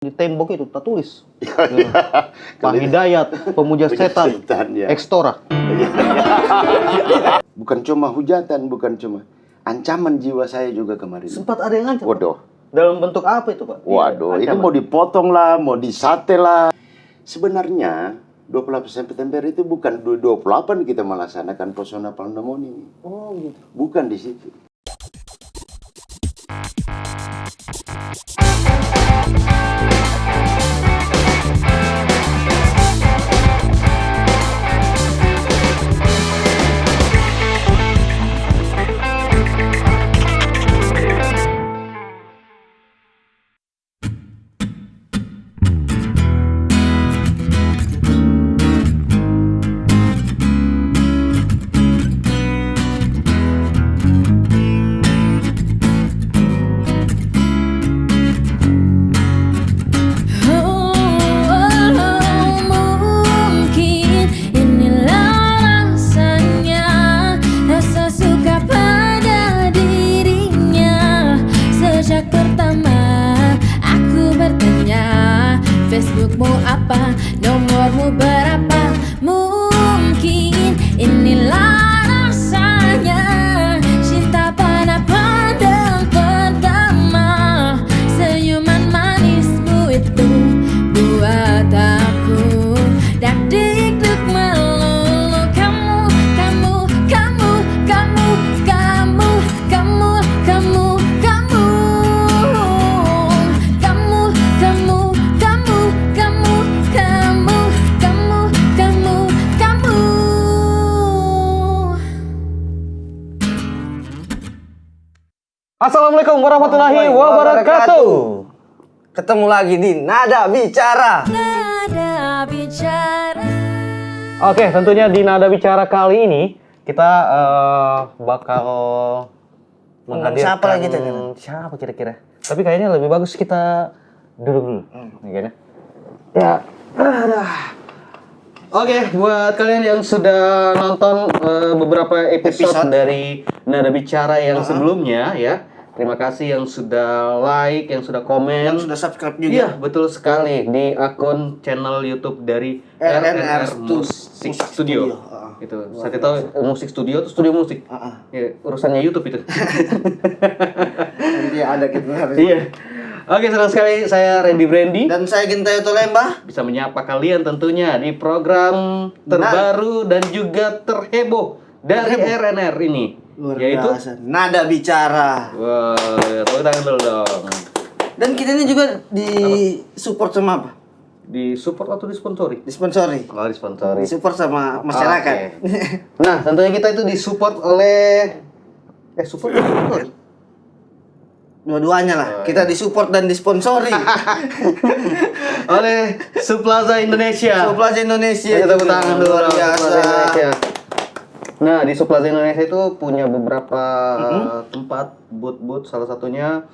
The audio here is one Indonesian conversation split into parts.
Di tembok itu tertulis Pak Hidayat, pemuja setan, ya. Ekstora. Bukan cuma hujatan, bukan cuma ancaman jiwa saya juga kemarin. Sempat ada yang ngancam. Waduh. Dalam bentuk apa itu, Pak? Waduh, itu mau dipotong lah, mau disate lah. Sebenarnya 28 September itu bukan 28 kita melaksanakan Pesona Pandemon ini. Oh gitu. Bukan di situ. Facebookmu apa, nomormu berapa? Mungkin inilah rasanya cinta pada pandang pertama. Senyuman manismu itu buat aku dak dikduk melulu. Kamu, kamu, kamu, kamu, kamu, kamu, kamu, kamu, kamu, kamu. Assalamualaikum warahmatullahi wabarakatuh. Ketemu lagi di Nada Bicara. Nada Bicara. Oke, tentunya di Nada Bicara kali ini kita bakal menghadirkan siapa lagi tadi? Siapa kira-kira? Tapi kayaknya lebih bagus kita duduk dulu. Kayaknya. Ya. Oke, buat kalian yang sudah nonton beberapa episode dari Nada Bicara yang sebelumnya ya, terima kasih yang sudah like, yang sudah komen, Yang sudah subscribe juga. Iya, betul sekali di akun channel YouTube dari RNR Musik Studio. Itu. Saya tahu musik studio itu studio musik. Ya, urusannya YouTube itu. Nanti ada kita harus. Iya. Oke, senang sekali saya Randy Brandy. Dan saya Gintayo Lembah. Bisa menyapa kalian tentunya di program terbaru dan juga terheboh dari RNR ini. Luar yaitu biasa. Nada Bicara. wah, tepuk tangan dulu dong. Dan kita ini juga support sama apa? Disupport atau disponsori? Disponsori. Oh, disponsori. Support sama masyarakat. Oke. Nah, tentunya kita itu disupport oleh support atau disponsori? Dua-duanya lah. Kita disupport dan disponsori. Oleh Suplaza Indonesia. Suplaza Indonesia. Kita tepuk tangan dulu Luar dong, biasa. Suplaza Indonesia. Nah, di Suplaza Indonesia itu punya beberapa tempat booth-booth, salah satunya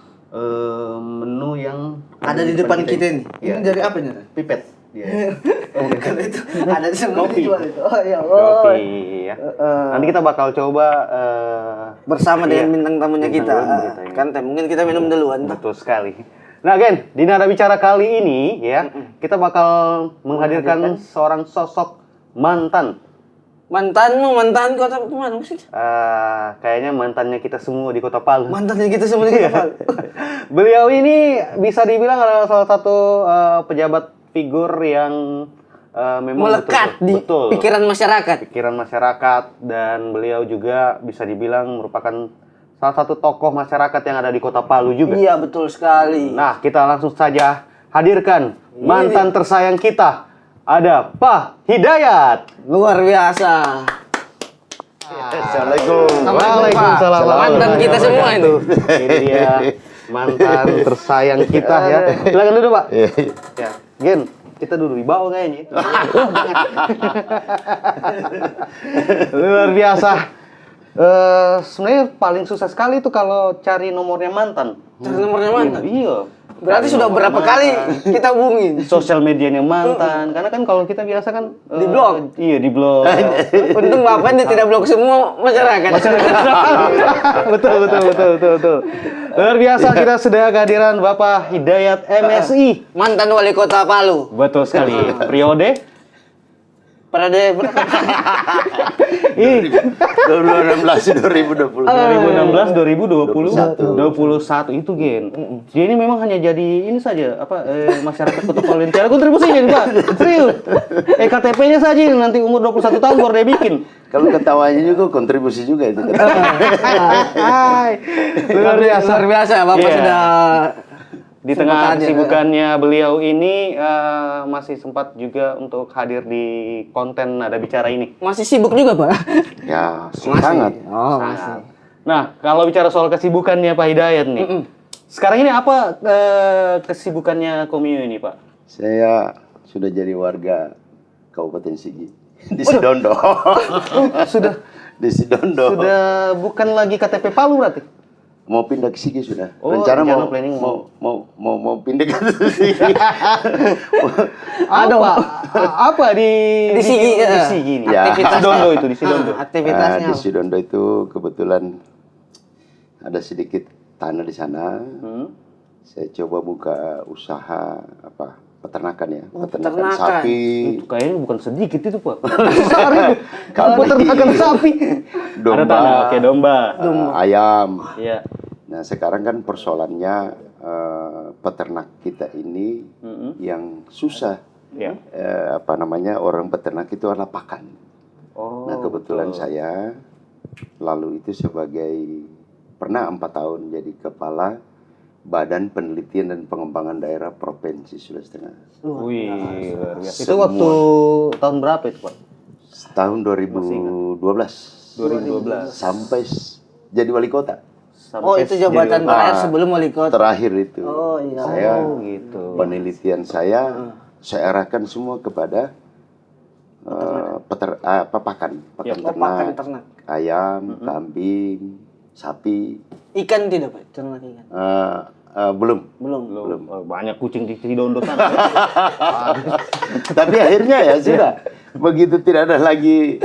menu yang Ada di depan kita ini. Iya. Ini dari apa nih? Pipet. Iya. Kan itu ada di sana Kopi. dijual itu. Oh ya Allah. Kopi ya. Nanti kita bakal coba Bersama dengan bintang tamunya bintang kita. tamu kita, ya. Kan mungkin kita minum duluan. betul sekali. Nah, Gen, di Nada Bicara kali ini ya, kita bakal menghadirkan seorang sosok mantanku atau kemana sih? kayaknya mantannya kita semua di Kota Palu. Mantannya kita semua di Palu. Beliau ini bisa dibilang adalah salah satu pejabat figur yang memang Melekat di betul. pikiran masyarakat. Dan beliau juga bisa dibilang merupakan salah satu tokoh masyarakat yang ada di Kota Palu juga. Iya, betul sekali. Nah, kita langsung saja hadirkan mantan tersayang kita. Ada Pak Hidayat. Luar biasa. Assalamualaikum. Waalaikumsalam. Mantan kita semua itu. Ini dia mantan tersayang kita ya. Silakan duduk, Pak. Ya. Gen, kita duduk di bawah kayaknya. Luar biasa. Sebenarnya paling susah sekali itu kalau cari nomornya mantan. Cari nomornya mantan? Iya. Berarti sudah berapa kali kita hubungin? Sosial medianya mantan. Karena kan kalau kita biasa kan Di blog? Iya, di blog. Untung bapaknya tidak blok semua masyarakat. betul. Luar biasa, kita sudah kehadiran Bapak Hidayat MSI. Mantan wali kota Palu. Betul sekali. Periode Pada berapa? 2016 2020. 2016 2021 itu Gen. Dia ini memang hanya jadi ini saja masyarakat Kota Palu yang tidak kontribusi jadi Pak. Serius. KTP-nya saja nanti umur 21 tahun baru dia bikin. Kalau ketawanya juga kontribusi juga itu. Luar Luar biasa Bapak Iya. sudah Di tengah sempat hadir, kesibukannya beliau ini masih sempat juga untuk hadir di konten Nada Bicara ini. masih sibuk juga Pak. Ya, sangat. Oh, masih. Nah, kalau bicara soal kesibukannya Pak Hidayat nih, sekarang ini apa kesibukannya Komio ini Pak? Saya sudah jadi warga Kabupaten Sigi di Sidondo. Sudah Di Sidondo. sudah bukan lagi KTP Palu berarti? Mau pindah ke Sigi sudah. Oh, Rencana rencana mau, planning mau pindah ke Sigi. Apa di Sigi, di Sigi ini? Ya. Di Sidondo itu, di Sidondo. Aktivitasnya. Di Sidondo itu kebetulan ada sedikit tanah di sana. Saya coba buka usaha peternakan ya, peternakan peternakan. sapi. Itu kayaknya bukan sedikit itu Pak. Besar itu. Kalau peternakan sapi. Domba. Ada tanah, oke domba. Ayam. Iya. Nah sekarang kan persoalannya peternak kita ini yang susah. Iya. Orang peternak itu adalah pakan. Oh. Nah kebetulan saya lalu itu pernah 4 tahun jadi kepala Badan Penelitian dan Pengembangan Daerah Provinsi Sulawesi Tengah. Wih, luar biasa. Itu Semua. waktu tahun berapa itu Pak? Tahun 2012. 2012. Sampai jadi wali kota. Oh, itu jabatan jadi- terakhir sebelum wali kota. Terakhir itu. Oh, iya. Saya gitu. penelitian saya arahkan semua kepada pakan Ya, pakan ternak. ayam, kambing, sapi. Ikan tidak Pak? Ternak ikan. Belum. Belum. Oh, banyak kucing di Sidondo sana. Tapi akhirnya ya sudah. Begitu tidak ada lagi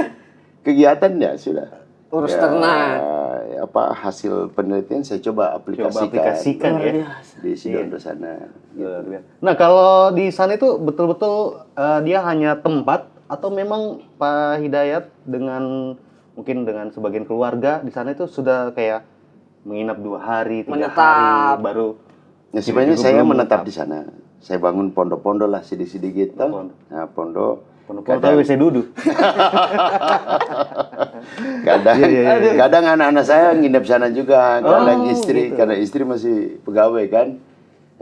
kegiatan ya sudah. Urus Ya, ternak. hasil penelitian saya coba aplikasikan ya. di Sidondo sana. Luar biasa. Nah, kalau di sana itu betul-betul dia hanya tempat atau memang Pak Hidayat mungkin dengan sebagian keluarga di sana itu sudah kayak menginap 2 hari, 3 Menetap. hari baru. Ya sebenarnya juga saya belum menetap menetap. di sana. Saya bangun pondok-pondok lah sedikit-sedikit. Pondok. Nah, pondok. Kalau WC duduk. Kadang anak-anak saya nginep sana juga, kadang istri gitu. karena istri masih pegawai kan.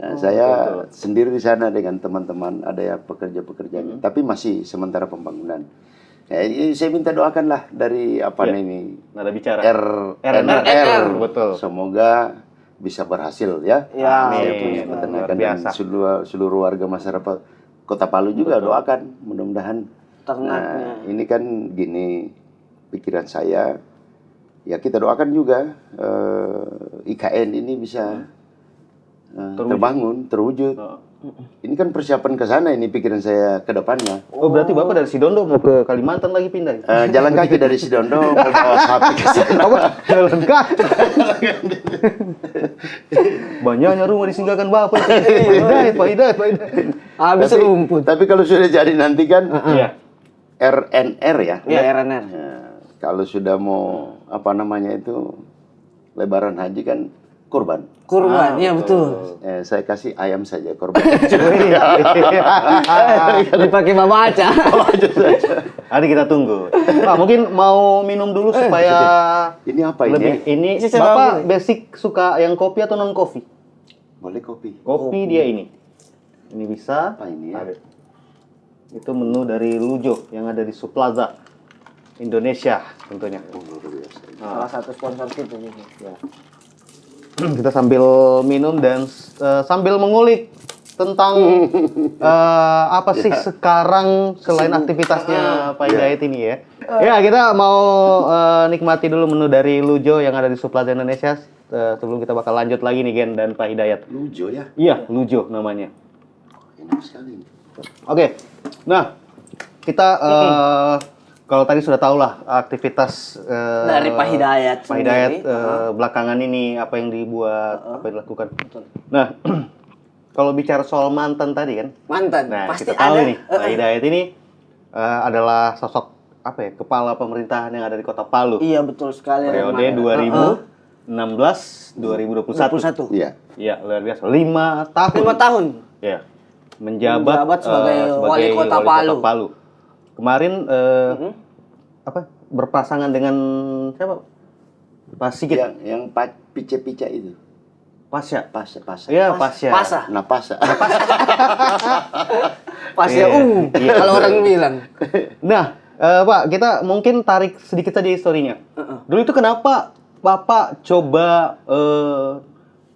Nah, saya sendiri di sana dengan teman-teman, ada ya pekerja-pekerjanya, tapi masih sementara pembangunan. Ya, saya minta doakanlah dari ini Nada Bicara. RNR. Betul. Semoga bisa berhasil ya. Ya. Saya Amin. punya peternakan Luar dan biasa. seluruh warga masyarakat Kota Palu juga doakan mudah-mudahan. Ternaknya. Ini kan gini pikiran saya, ya kita doakan juga IKN ini bisa terbangun, terwujud. Ini kan persiapan ke sana ini pikiran saya ke depannya. Oh, berarti Bapak dari Sidondo mau ke Kalimantan lagi pindah? Jalan kaki dari Sidondo mau bawa sapi ke sana. Jalan kaki. Banyaknya rumah disinggahkan Bapak. Pak Hidayat. Habis rumput. Tapi kalau sudah jadi nanti kan Iya. RNR ya. Ya, RNR. Kalau sudah mau itu lebaran haji kan kurban. Kurban, iya betul. Saya kasih ayam saja kurban. Dipakai baca. Nanti kita tunggu. Pak, mungkin mau minum dulu supaya Ini apa ini? lebih ini. Sistem Bapak apa? basic suka yang kopi atau non kopi? Boleh kopi. Kopi dia ini. Ini bisa. Apa ini ya? Ada. Itu menu dari Lujo yang ada di Suplaza Indonesia tentunya. Luar biasa. Salah satu sponsor kita juga. Ya. Kita sambil minum dan sambil mengulik tentang apa sih sekarang selain aktivitasnya Pak Hidayat ini ya. Ya, kita mau nikmati dulu menu dari Lujo yang ada di Suplaza Indonesia. Sebelum kita bakal lanjut lagi nih Gen dan Pak Hidayat. Lujo ya. Iya, Lujo namanya. Enak sekali. Oke. Nah, kita kalau tadi sudah tahu lah aktivitas Dari Pak Hidayat Pak Hidayat sendiri. belakangan ini apa yang dibuat, apa yang dilakukan. Nah, kalau bicara soal mantan tadi kan. Mantan, Nah, pasti kita tahu ada. nih, Pak Hidayat ini adalah sosok apa ya, kepala pemerintahan yang ada di Kota Palu. Iya betul sekali. Periode 2016-2021. 21. Iya. Iya, luar biasa. 5 tahun. 5 tahun. Ya. Menjabat Sebagai wali kota Palu. Kemarin apa? Berpasangan dengan siapa? Pak Sigit. Yang pica-pica itu. Pasya. Pasca. Iya, Pasya. Pasa. Nah, pasca. Pasya Iya. kalau orang bilang. Nah, Pak, kita mungkin tarik sedikit saja historinya. Dulu itu kenapa Bapak coba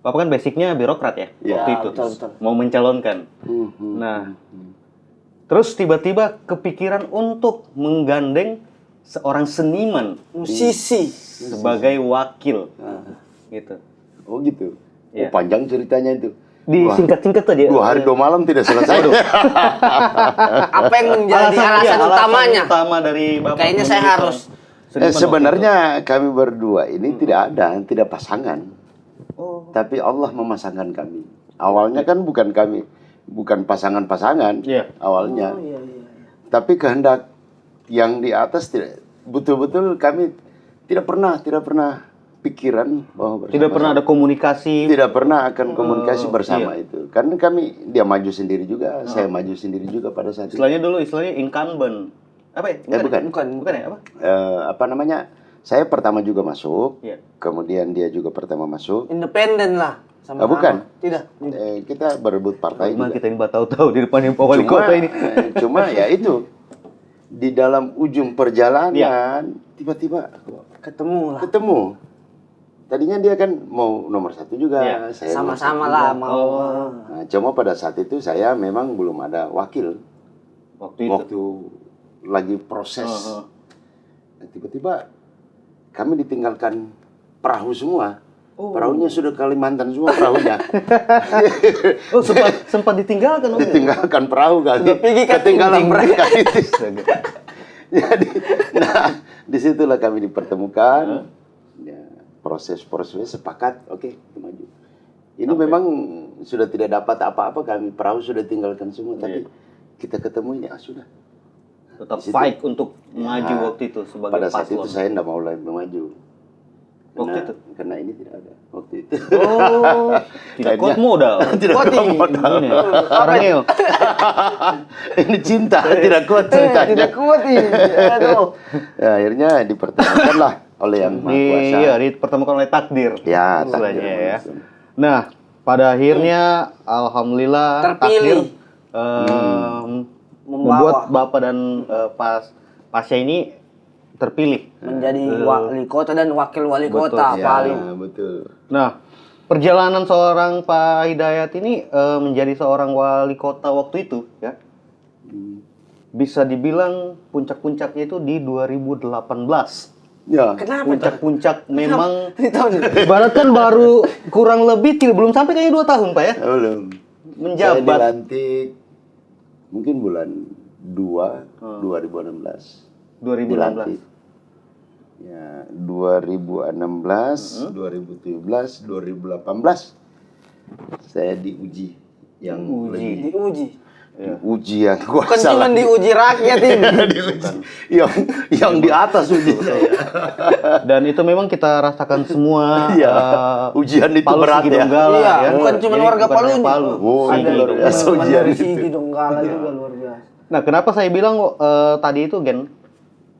Bapak kan basicnya birokrat ya, Ya, waktu itu. betul. Mau mencalonkan. Nah, terus tiba-tiba kepikiran untuk menggandeng seorang seniman Musisi. sebagai wakil. Gitu. Oh gitu. Iya. Oh, panjang ceritanya itu. Disingkat-singkat saja. 2 hari 2 malam tidak selesai. Apa yang menjadi alasan utamanya? utama dari Bapak. Kayaknya saya memilih harus. seniman waktu Sebenarnya kami berdua ini tidak pasangan. Tapi Allah memasangkan kami. Awalnya kan bukan pasangan-pasangan. Iya. Awalnya. Iya. Tapi kehendak yang di atas tidak betul-betul kami tidak pernah pikiran bahwa itu. Tidak pernah ada komunikasi. tidak pernah akan komunikasi bersama itu. Karena dia maju sendiri juga, saya maju sendiri juga pada saat itu. Istilahnya incumbent. Apa ya? Bukan. Bukan ya? Apa? Apa namanya? Saya pertama juga masuk, Iya. kemudian dia juga pertama masuk. Independen lah. Bukan. Tidak. Kita berebut partai Memang juga. kita ini tahu-tahu di depan Pak Wali Kota ini. Cuma ya itu di dalam ujung perjalanan tiba-tiba Ketemu lah. ketemu. Tadinya dia kan mau nomor 1 juga, Iya. saya nomor Sama-sama 1 lah juga. mau. Nah, cuma pada saat itu saya memang belum ada wakil Waktu itu. waktu lagi proses. Nah, tiba-tiba kami ditinggalkan perahu semua. Perahunya sudah Kalimantan semua perahunya. Oh, sempat ditinggalkan. Om, ya? Ditinggalkan perahu kali. Ketinggalan mereka itu. Jadi, nah disitulah kami dipertemukan. Ya, proses sepakat, oke, kita maju. Ini memang sudah tidak dapat apa-apa, kami perahu sudah tinggalkan semua, tapi kita ketemu ini sudah. Tetap Di situ. fight untuk maju Ya, waktu itu sebagai pada saat paslon. itu saya tidak mau lagi maju. Waktu itu? Karena ini tidak ada waktu itu. Oh, tidak kuat modal. Tidak kuat modal. Ini, Karangil. Ini cinta, tidak kuat cintanya. Tidak kuat ini. Aduh. Ya, akhirnya dipertemukanlah oleh yang Maha Kuasa. Iya, dipertemukan oleh takdir. Ya, istilahnya takdir ya. manusia. Nah, pada akhirnya alhamdulillah Terpilih. takdir Membawa. membuat Bapak dan Pasya ini terpilih. Menjadi wali kota dan wakil wali kota Ya, paling. betul. Nah, perjalanan seorang Pak Hidayat ini menjadi seorang wali kota waktu itu ya. Bisa dibilang puncak-puncaknya itu di 2018. Ya. Kenapa? Puncak-puncak memang Ini tahun. ibarat kan baru kurang lebih belum sampai kayaknya 2 tahun Pak ya. Belum. Menjabat. Saya dilantik mungkin bulan 2 2016. 2016. Ya, 2016, 2017, 2018 saya diuji yang lebih Diuji. diuji yang Bukan kuasa cuma lagi. diuji rakyat ini. Diuji. yang di atas uji saya. Dan itu memang kita rasakan semua. Iya. Ujian itu Palu berat Sigi ya. Donggala, Iya, ya. bukan cuma Jadi warga bukan Palu. hanya Palu. Oh, Sigi itu luar Donggala. biasa ujian Dari itu. Sigi Donggala juga luar biasa. Nah, kenapa saya bilang tadi itu Gen,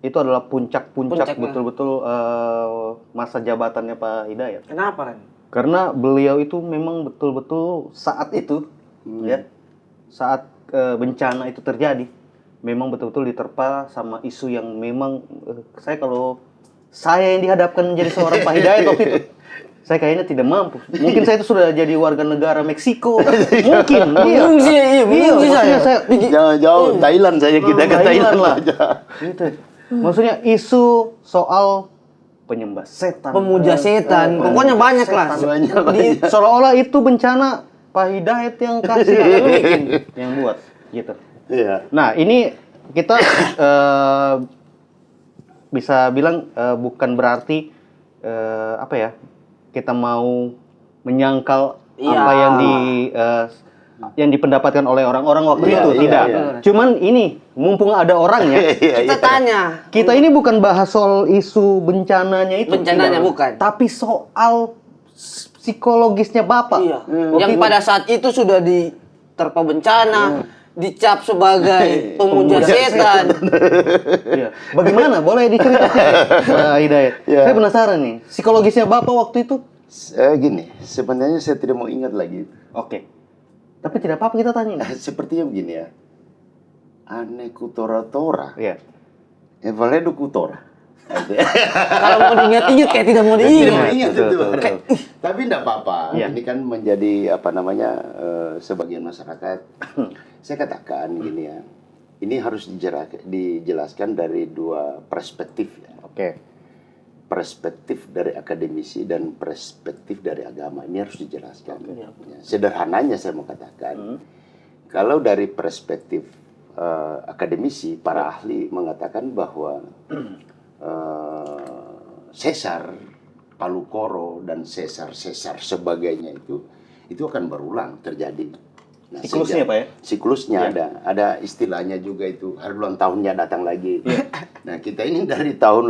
itu adalah puncak-puncak Puncaknya. betul-betul masa jabatannya Pak Hidayat. Kenapa Ren? Karena beliau itu memang betul-betul saat itu, ya, saat bencana itu terjadi, memang betul-betul diterpa sama isu yang memang saya yang dihadapkan menjadi seorang Pak Hidayat waktu itu, saya kayaknya tidak mampu. Mungkin saya itu sudah jadi warga negara Meksiko. Mungkin, iya. Mungkin Maksudnya saya Jauh-jauh Thailand saya kita ke Thailand lah. aja. Gitu. Maksudnya isu soal penyembah setan, Pemuja setan. Pokoknya banyak lah. Banyak. seolah-olah itu bencana Pak Hidayat yang kasih atau lu bikin yang buat gitu. Iya. Nah, ini kita bisa bilang bukan berarti apa ya? Kita mau menyangkal apa yang dipendapatkan oleh orang-orang waktu Iya, itu, iya, tidak. iya. Cuman ini mumpung ada orangnya, Kita tanya. kita ini bukan bahas soal isu bencananya itu. Bencananya tidak. bukan. Tapi soal psikologisnya Bapak. Iya. Waktu Yang itu. pada saat itu sudah diterpa bencana, dicap sebagai pemuja setan. Iya. Bagaimana? Boleh diceritakan, Pak Hidayat? Iya. Saya penasaran nih. Psikologisnya Bapak waktu itu? Gini, sebenarnya saya tidak mau ingat lagi. Oke. Tapi tidak apa-apa kita tanya. Sepertinya begini ya. Ane kutora-tora, Iya. evaledo kutora. Kalau mau diingat-ingat kayak tidak mau Tidak mau diingat. ingat betul, itu. betul. Tapi tidak apa-apa. Iya. Ini kan menjadi apa namanya sebagian masyarakat. Saya katakan gini ya. Ini harus dijelaskan dari dua perspektif ya. Oke. Perspektif dari akademisi dan perspektif dari agama. Ini harus dijelaskan. Ya, sederhananya saya mau katakan, kalau dari perspektif akademisi, para ahli mengatakan bahwa sesar, palu koro dan sesar sebagainya itu akan berulang terjadi. Nah, Siklusnya, Pak ya? Siklusnya ada istilahnya juga itu hari ulang tahunnya datang lagi. Nah, kita ini dari tahun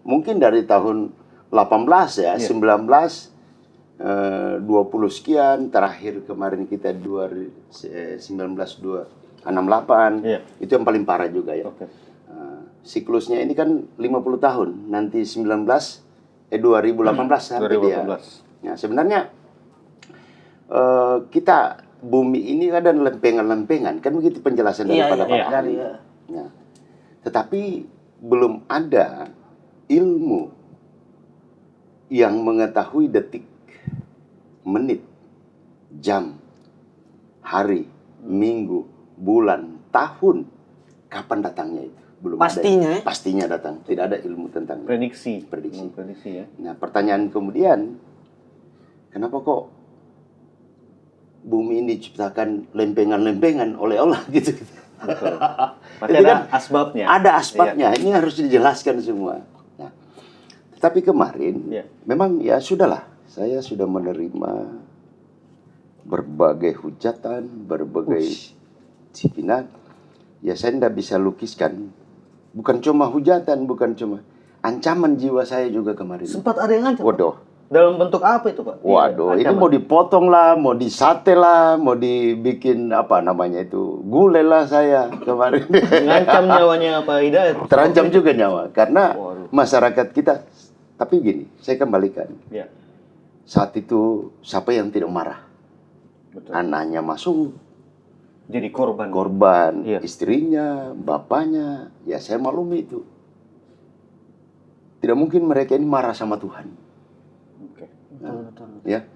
mungkin dari tahun 18 ya, 19 20 sekian, terakhir kemarin kita 1968. Iya. Itu yang paling parah juga ya. Oke. Siklusnya ini kan 50 tahun, nanti 2018 nanti dia. 2018. Nah, sebenarnya kita bumi ini ada lempengan-lempengan, kan begitu penjelasan daripada para ahli. Nah, tetapi belum ada ilmu yang mengetahui detik, menit, jam, hari, minggu, bulan, tahun, kapan datangnya itu. Belum Pastinya, ada. Pastinya datang. Tidak ada ilmu tentang Prediksi. Prediksi. Prediksi ya. Nah, pertanyaan kemudian, kenapa kok bumi ini diciptakan lempengan-lempengan oleh Allah gitu? Betul. Berarti Itu ada kan asbabnya. Ada asbabnya. Ini harus dijelaskan semua. Nah, tetapi kemarin, memang ya sudahlah. Saya sudah menerima berbagai hujatan, berbagai cipinan. Ya saya tidak bisa lukiskan. Bukan cuma hujatan, bukan cuma ancaman jiwa saya juga kemarin. Sempat ada yang ngancam. Waduh. Dalam bentuk apa itu, Pak? Waduh, Iya, ini ancaman. mau dipotong lah, mau disate lah, mau dibikin apa namanya itu, gulai lah saya kemarin. Ngancam nyawanya Pak Hidayat. Terancam juga nyawa, karena Waduh. masyarakat kita. Tapi gini, saya kembalikan. Iya. Saat itu siapa yang tidak marah? Betul. Anaknya masuk Jadi korban. korban, Iya. istrinya, bapaknya, ya saya maklumi itu. Tidak mungkin mereka ini marah sama Tuhan. Oke. Ya,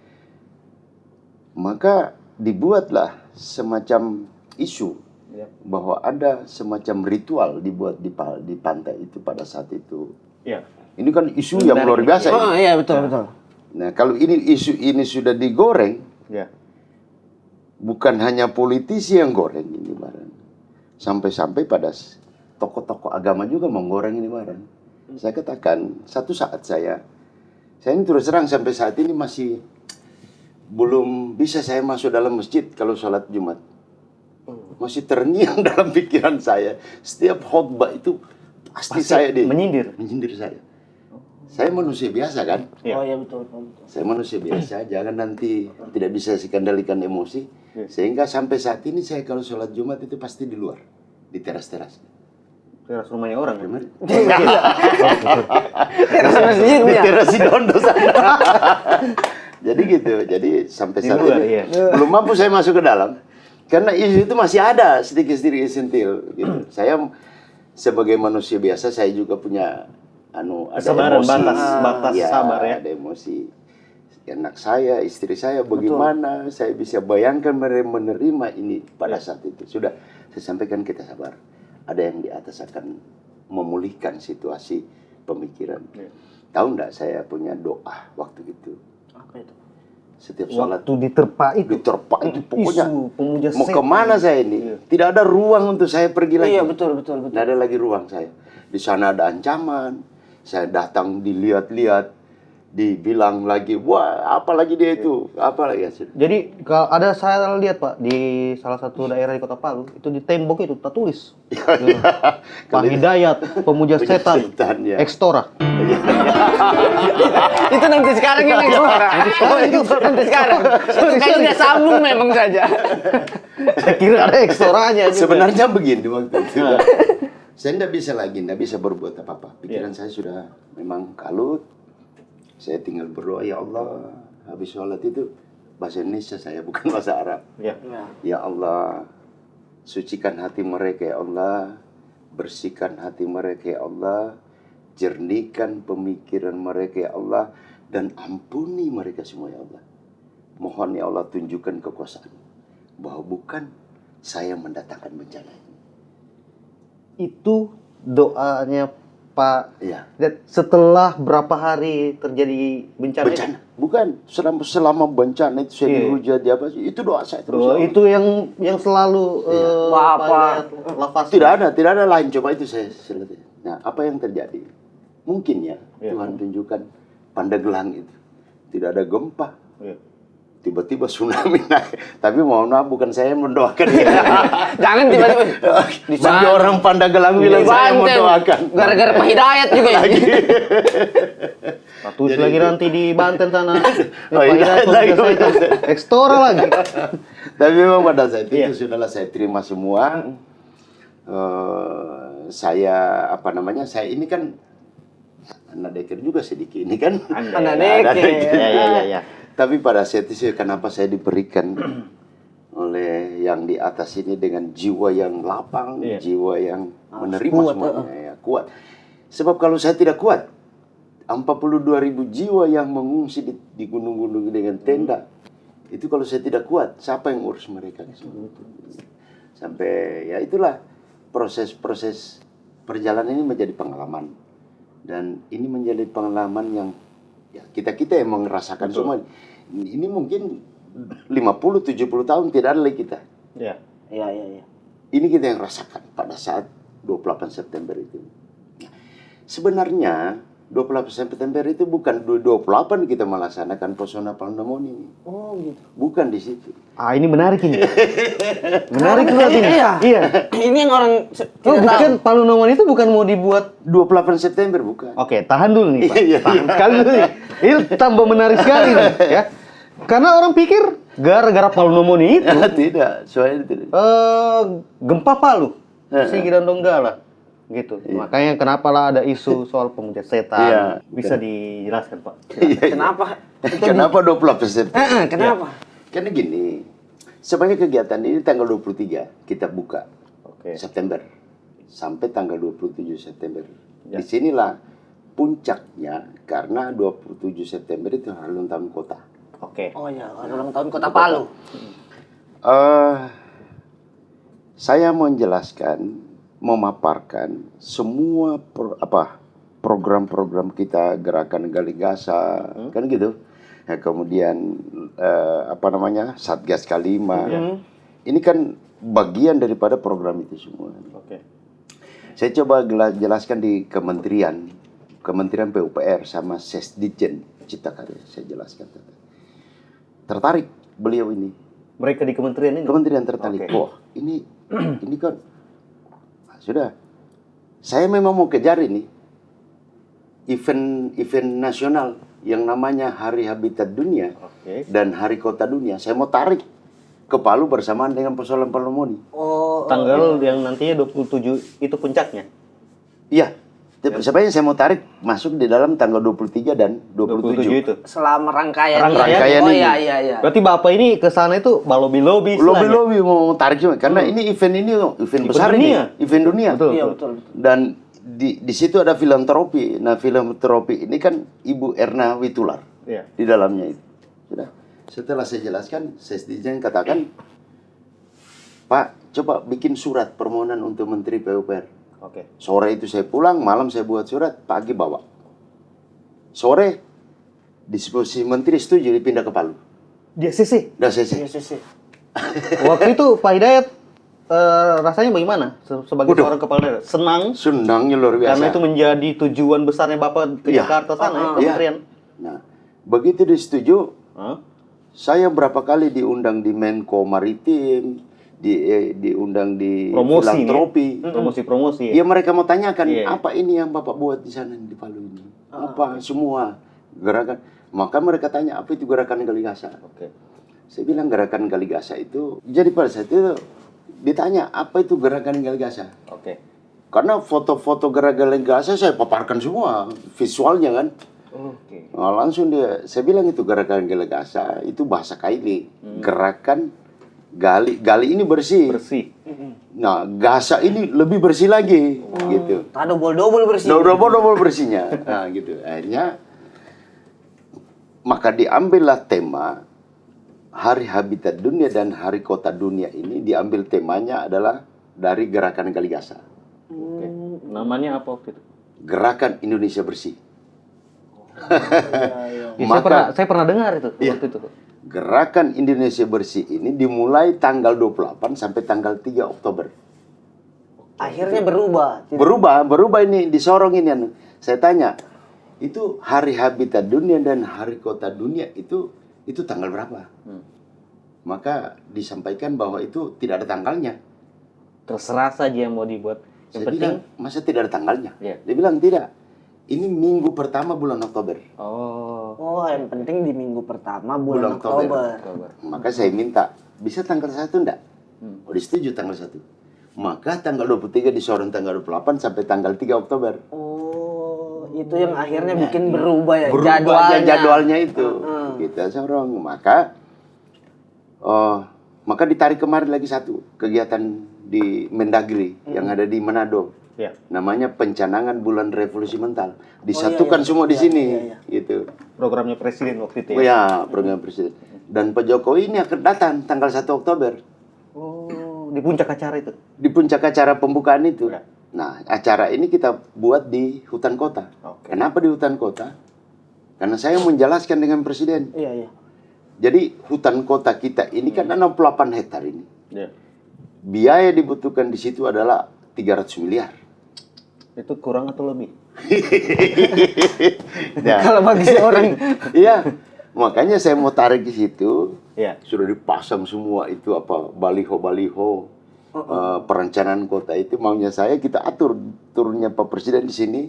maka dibuatlah semacam isu Iya. bahwa ada semacam ritual dibuat di pantai itu pada saat itu. Iya. Ini kan isu yang luar biasa. ini. Oh iya betul betul. Nah, kalau isu ini sudah digoreng, Iya. bukan hanya politisi yang goreng ini barang, sampai-sampai pada tokoh-tokoh agama juga menggoreng ini barang. Saya katakan satu saat saya ini terus terang sampai saat ini masih belum bisa saya masuk dalam masjid kalau sholat Jumat. Masih terngiang dalam pikiran saya. Setiap khotbah itu pasti saya menyindir saya. Saya manusia biasa kan? Iya. Oh iya betul. Saya manusia biasa, jangan nanti tidak bisa saya kendalikan emosi. Iya. Sehingga sampai saat ini saya kalau sholat Jumat itu pasti di luar, di teras-teras. Teras rumahnya orang. Benar? Teras masjid Di ya. teras Sidondo sana. Jadi gitu, jadi sampai Di saat luar, ini iya. belum mampu saya masuk ke dalam. Karena isu itu masih ada sedikit-sedikit sentil. Gitu. Saya sebagai manusia biasa, saya juga punya ada Kesabaran, emosi. batas sabar ya. Ada emosi. anak saya, istri saya, bagaimana saya bisa bayangkan mereka menerima ini pada saat itu. Sudah, saya sampaikan kita sabar. Ada yang di atas akan memulihkan situasi pemikiran. Tahu enggak saya punya doa waktu itu? Apa itu? Setiap sholat Waktu diterpa itu. pokoknya Isu pemuja mau setan. kemana saya ini? Tidak ada ruang untuk saya pergi lagi. Iya, betul. Tidak ada lagi ruang saya. Di sana ada ancaman. Saya datang dilihat-lihat, dibilang lagi, wah, apalagi dia itu, apalagi ya. Jadi kalau ada saya lihat Pak di salah satu daerah di Kota Palu itu di tembok itu tertulis Pak Hidayat pemuja setan, ya. Ekstora. Itu nanti sekarang yang itu nanti sekarang. Itu kayaknya sambung memang saja. Saya kira ada ekstoranya juga. Sebenarnya begini waktu itu. Saya tidak bisa berbuat apa-apa. Pikiran saya sudah memang kalut. Saya tinggal berdoa, ya Allah, habis sholat itu bahasa Indonesia saya, bukan bahasa Arab. Ya Allah, sucikan hati mereka ya Allah, bersihkan hati mereka ya Allah, jernihkan pemikiran mereka ya Allah, dan ampuni mereka semua ya Allah. Mohon ya Allah tunjukkan kekuasaan bahwa bukan saya mendatangkan bencana ini. Itu doanya Pak. Iya. Dan setelah berapa hari terjadi bencana? Bencana, bukan selama bencana itu saya dihujat apa sih? Itu doa saya terus. Oh, itu yang selalu Bapak. lafaz. Tidak ada lain, coba itu saya selesai. Nah, apa yang terjadi? Mungkin ya Tuhan tunjukkan Pandeglang itu tidak ada gempa. Tiba-tiba tsunami naik. Tapi mohon maaf, bukan saya yang mendoakan. Jangan tiba-tiba Bagi orang Pandeglang bilang saya yang mendoakan. Gara-gara Pak Hidayat juga ini. Terus lagi nanti di Banten sana. Oh, Hidayat lagi. Ekstora lagi. Tapi memang pada saat itu sudahlah saya terima semua. Saya saya ini kan anak deker juga sedikit ini kan. Anak deker. Ya. Tapi pada saat itu kenapa saya diberikan oleh yang di atas ini dengan jiwa yang lapang, jiwa yang menerima kuat, semuanya, ya, kuat. Sebab kalau saya tidak kuat, 42.000 jiwa yang mengungsi di gunung-gunung dengan tenda, itu kalau saya tidak kuat, siapa yang urus mereka? Sampai ya itulah proses perjalanan ini menjadi pengalaman. Dan ini menjadi pengalaman yang ya, kita yang merasakan semua. Ini mungkin 50-70 tahun tidak ada lagi kita. Iya. Ini kita yang rasakan pada saat 28 September itu. Sebenarnya 28 September itu bukan 28 kita melaksanakan Pesona Pandemoni ini. Oh gitu. Bukan di situ. Ini menarik ini. Menarik berarti ini. Iya. Ini yang orang Bukan Palu Nomon itu bukan mau dibuat 28 September bukan. Oke, tahan dulu nih Pak. Iya. Tahan sekali dulu nih. Ini tambah menarik sekali nih, ya. Karena orang pikir gara-gara Palu Nomoni itu Tidak, soalnya tidak. gempa Palu, Sigi dan Donggala gitu. Makanya kenapa lah ada isu soal pemuja setan. Iya. Bisa dijelaskan Pak? Kenapa? Kenapa 28 September? Kenapa? Karena gini, sebenarnya kegiatan ini tanggal 23 kita buka. Oke. September sampai tanggal 27 September. Disinilah puncaknya karena 27 September itu hari ulang tahun kota. Oke. Oh ya, ulang tahun Kota Palu. Saya menjelaskan, memaparkan semua program-program kita, gerakan Galigasa, kan gitu. Nah, kemudian Satgas K5. Ini kan bagian daripada program itu semua. Oke. Saya coba jelaskan di Kementerian PUPR sama Sesdijen Cipta Karya. Saya jelaskan. Tertarik beliau ini. Mereka di kementerian ini? Kementerian tertarik. Oke. Wah, ini kan sudah. Saya memang mau kejar ini event nasional yang namanya Hari Habitat Dunia dan Hari Kota Dunia. Saya mau tarik ke Palu bersamaan dengan persoalan Pandemoni. Oh, Tanggal yang nantinya 27 itu puncaknya. Iya. Sebenarnya saya mau tarik masuk di dalam tanggal 23 dan 27. itu. selama rangkaian. Rangkaian Oh ini. iya. Berarti Bapak ini ke sana itu lobi-lobi. Lobi-lobi mau tarik cuma karena ini event besar dunia. ini, event dunia. Betul. Iya, betul. Dan di situ ada filantropi. Nah, filantropi ini kan Ibu Erna Witular Iya. di dalamnya itu. Sudah. Setelah saya jelaskan, Sesdijen katakan, Pak, coba bikin surat permohonan untuk Menteri PUPR. Oke. Sore itu saya pulang, malam saya buat surat, pagi bawa. Sore, disposisi Menteri setuju dipindah ke Palu. Dia sisi. Udah selesai. Iya sih. Waktu itu Pak Hidayat rasanya bagaimana sebagai Waduh. seorang kepala daerah? Senang Senangnya luar biasa. karena itu menjadi tujuan besarnya Bapak ke Iya. Jakarta sana, Iya. kementerian. Nah, begitu disetujui, Hah? saya berapa kali diundang di Menko Maritim, diundang di Promosi, filantropi. Promosi-promosi. Ya mereka mau tanyakan, Iya. apa ini yang Bapak buat di sana di Palu ini? Apa semua gerakan? Maka mereka tanya, apa itu gerakan Galigasa? Oke. Saya bilang gerakan Galigasa itu, jadi pada saat itu ditanya, apa itu gerakan Galigasa? Oke. Karena foto-foto gerakan Galigasa saya paparkan semua, visualnya kan. Oke. Nah, langsung saya bilang itu gerakan Galigasa, itu bahasa Kaili. Gerakan gali ini bersih. Bersih. Nah, gasa ini lebih bersih lagi, gitu. Tak double bersih. Double bersihnya. Nah, gitu. Akhirnya, maka diambillah tema Hari Habitat Dunia dan Hari Kota Dunia ini, diambil temanya adalah dari Gerakan Galigasa. Oke. Namanya apa waktu itu? Gerakan Indonesia Bersih. Ya, saya pernah dengar itu Iya. waktu itu. Gerakan Indonesia Bersih ini dimulai tanggal 28 sampai tanggal 3 Oktober. Akhirnya berubah. Berubah ini disorong ini. Saya tanya, itu Hari Habitat Dunia dan Hari Kota Dunia itu tanggal berapa? Maka disampaikan bahwa itu tidak ada tanggalnya. Terserah saja yang mau dibuat. Yang Saya penting. bilang, masa tidak ada tanggalnya? Iya. Dia bilang tidak. Ini minggu pertama bulan Oktober. Oh, yang penting di minggu pertama bulan Oktober. Oktober. Maka saya minta, bisa tanggal 1 enggak? Oh, disetujui tanggal 1. Maka tanggal 23 disorong tanggal 28 sampai tanggal 3 Oktober. Oh, itu yang akhirnya bikin berubah ya Berubah jadwalnya itu. Heeh. Kita sorong. Maka ditarik kemarin lagi satu kegiatan di Mendagri yang ada di Manado. Ya. Namanya Pencanangan Bulan Revolusi Mental. Disatukan semua di sini, gitu. Programnya presiden waktu itu Oh ya. ya, program presiden. Dan Pak Jokowi ini akan datang tanggal 1 Oktober Oh, di puncak acara itu. di puncak acara pembukaan itu. Ya. Nah, acara ini kita buat di hutan kota. Oke. Kenapa di hutan kota? Karena saya menjelaskan dengan presiden. Iya. Jadi hutan kota kita ini kan 68 hektar ini. Ya. Biaya dibutuhkan di situ adalah 300 miliar. Itu kurang atau lebih? Nah, Kalau bagi seorang iya, makanya saya mau tarik di situ. Ya. Sudah dipasang semua itu apa baliho-baliho perencanaan kota itu, maunya saya kita atur turunnya Pak Presiden di sini.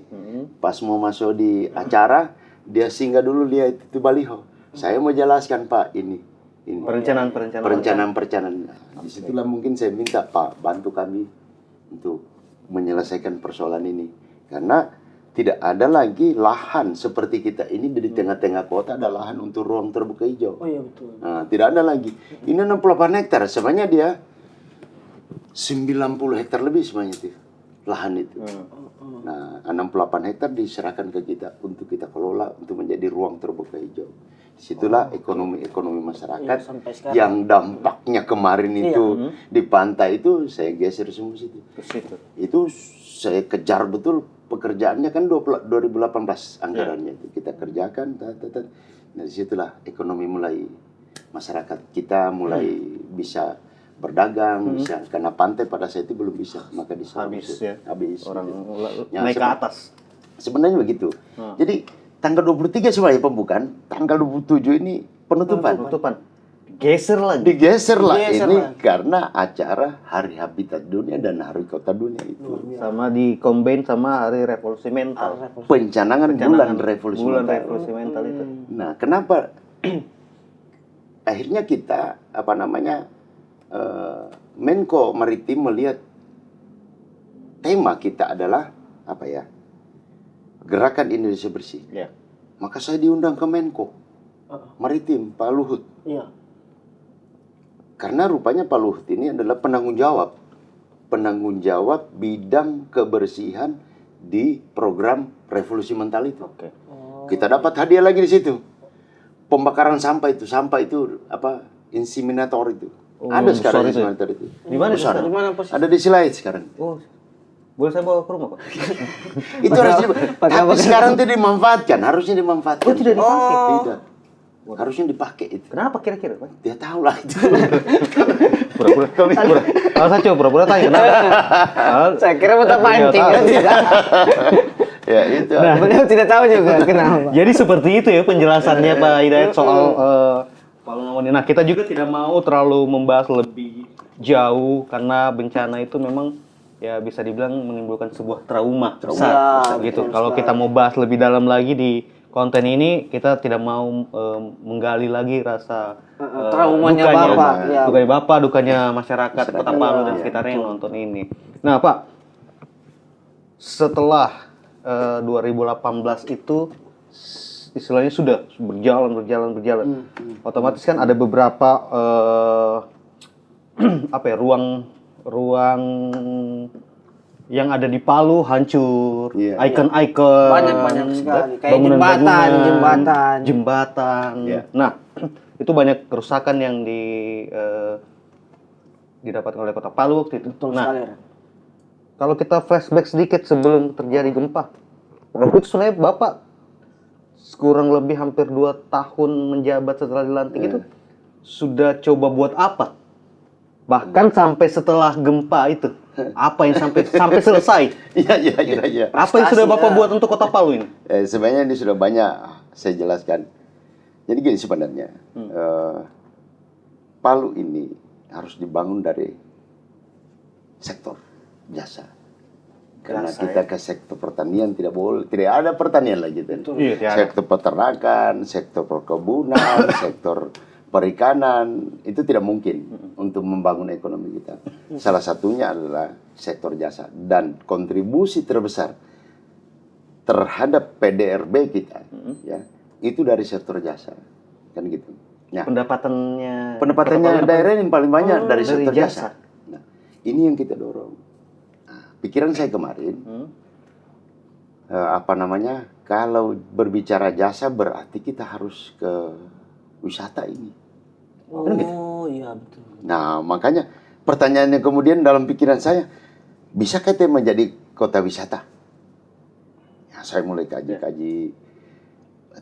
Pas mau masuk di acara dia singgah dulu lihat itu baliho. Saya mau jelaskan Pak ini Perencanaan. perencanaan. Nah, disitulah mungkin saya minta Pak bantu kami untuk menyelesaikan persoalan ini, karena tidak ada lagi lahan seperti kita ini di tengah-tengah kota ada lahan untuk ruang terbuka hijau. Oh iya betul. Nah, tidak ada lagi. Ini 68 hektar, sebenarnya dia 90 hektar lebih sebenarnya itu lahan itu. Nah, 68 hektar diserahkan ke kita untuk kita kelola untuk menjadi ruang terbuka hijau. Disitulah ekonomi masyarakat Iya, sampai sekarang. yang dampaknya kemarin itu di pantai itu saya geser semua situ. Ke situ. Itu saya kejar betul pekerjaannya kan 2018 anggarannya itu kita kerjakan. Nah, disitulah ekonomi mulai masyarakat kita mulai bisa berdagang, bisa karena pantai pada saat itu belum bisa, maka Habis ya. habis. Orang Ya, naik ke atas. Sebenarnya begitu. Jadi tanggal 23 sebenarnya pembukaan, tanggal 27 ini penutupan. Geser lagi. Digeser lah Digeser ini lah. karena acara Hari Habitat Dunia dan Hari Kota Dunia itu. Sama di combine sama hari revolusi mental. Pencanangan bulan revolusi Bulan mental. revolusi mental itu. Nah, kenapa akhirnya kita Menko Maritim melihat tema kita adalah apa ya? Gerakan Indonesia Bersih. Ya. Maka saya diundang ke Menko Maritim, Pak Luhut. Iya. Karena rupanya Pak Luhut ini adalah penanggung jawab bidang kebersihan di program Revolusi Mental itu. Oke. Kita dapat hadiah lagi di situ. pembakaran sampah itu apa inseminator itu. Ada sekarang besar itu ya? inseminator itu. Di mana Besar. itu? Di mana posisi? Ada di Silait sekarang. Oh, boleh saya bawa ke rumah, Pak? Itu harus tapi sekarang itu dimanfaatkan, harusnya dimanfaatkan. Oh, tidak dipakai. Tidak. Harusnya dipakai itu. Kenapa kira-kira, Pak? Dia tahu lah itu. Pura-pura. Kalau saya coba pura-pura tanya kenapa? Saya kira mau pancing kan tidak. Ya itu. Beliau tidak tahu juga kenapa. Jadi seperti itu ya penjelasannya Pak Hidayat soal Palu Ngawon. Nah, kita juga tidak mau terlalu membahas lebih jauh karena bencana itu memang ya bisa dibilang menimbulkan sebuah trauma besar gitu. Kalau kita mau bahas lebih dalam lagi di konten ini, kita tidak mau menggali lagi rasa traumanya dukanya, Bapak, ya. dukanya Bapak, dukanya masyarakat Kota Palu dan sekitarnya yang nonton ini. Nah, Pak, setelah 2018 itu istilahnya sudah berjalan. Otomatis kan ada beberapa apa ya, ruang yang ada di Palu hancur, Iya. ikon-ikon, Banyak sekali. Kayak bangunan-bangunan, jembatan. Iya. Nah, itu banyak kerusakan yang didapatkan oleh Kota Palu waktu itu. Betul Nah, sekali. kalau kita flashback sedikit sebelum terjadi gempa, waktu itu sebenarnya Bapak kurang lebih hampir 2 tahun menjabat setelah dilantik itu sudah coba buat apa? Bahkan sampai setelah gempa itu, apa yang sampai selesai? Iya. Apa yang sudah Bapak buat untuk Kota Palu ini? Sebenarnya ini sudah banyak saya jelaskan. Jadi gini sebenarnya, Palu ini harus dibangun dari sektor jasa. Karena kita ke sektor pertanian tidak ada pertanian lagi. Iya, tidak ada. Sektor peternakan, sektor perkebunan, sektor perikanan itu tidak mungkin untuk membangun ekonomi kita. Salah satunya adalah sektor jasa dan kontribusi terbesar terhadap PDRB kita ya itu dari sektor jasa kan gitu. Nah, pendapatannya daerah yang paling banyak dari sektor jasa. Nah, ini yang kita dorong. Pikiran saya kemarin, kalau berbicara jasa berarti kita harus ke wisata ini. Oh iya betul. Nah makanya pertanyaannya kemudian dalam pikiran saya, bisa kita menjadi kota wisata? Ya, saya mulai kaji-kaji.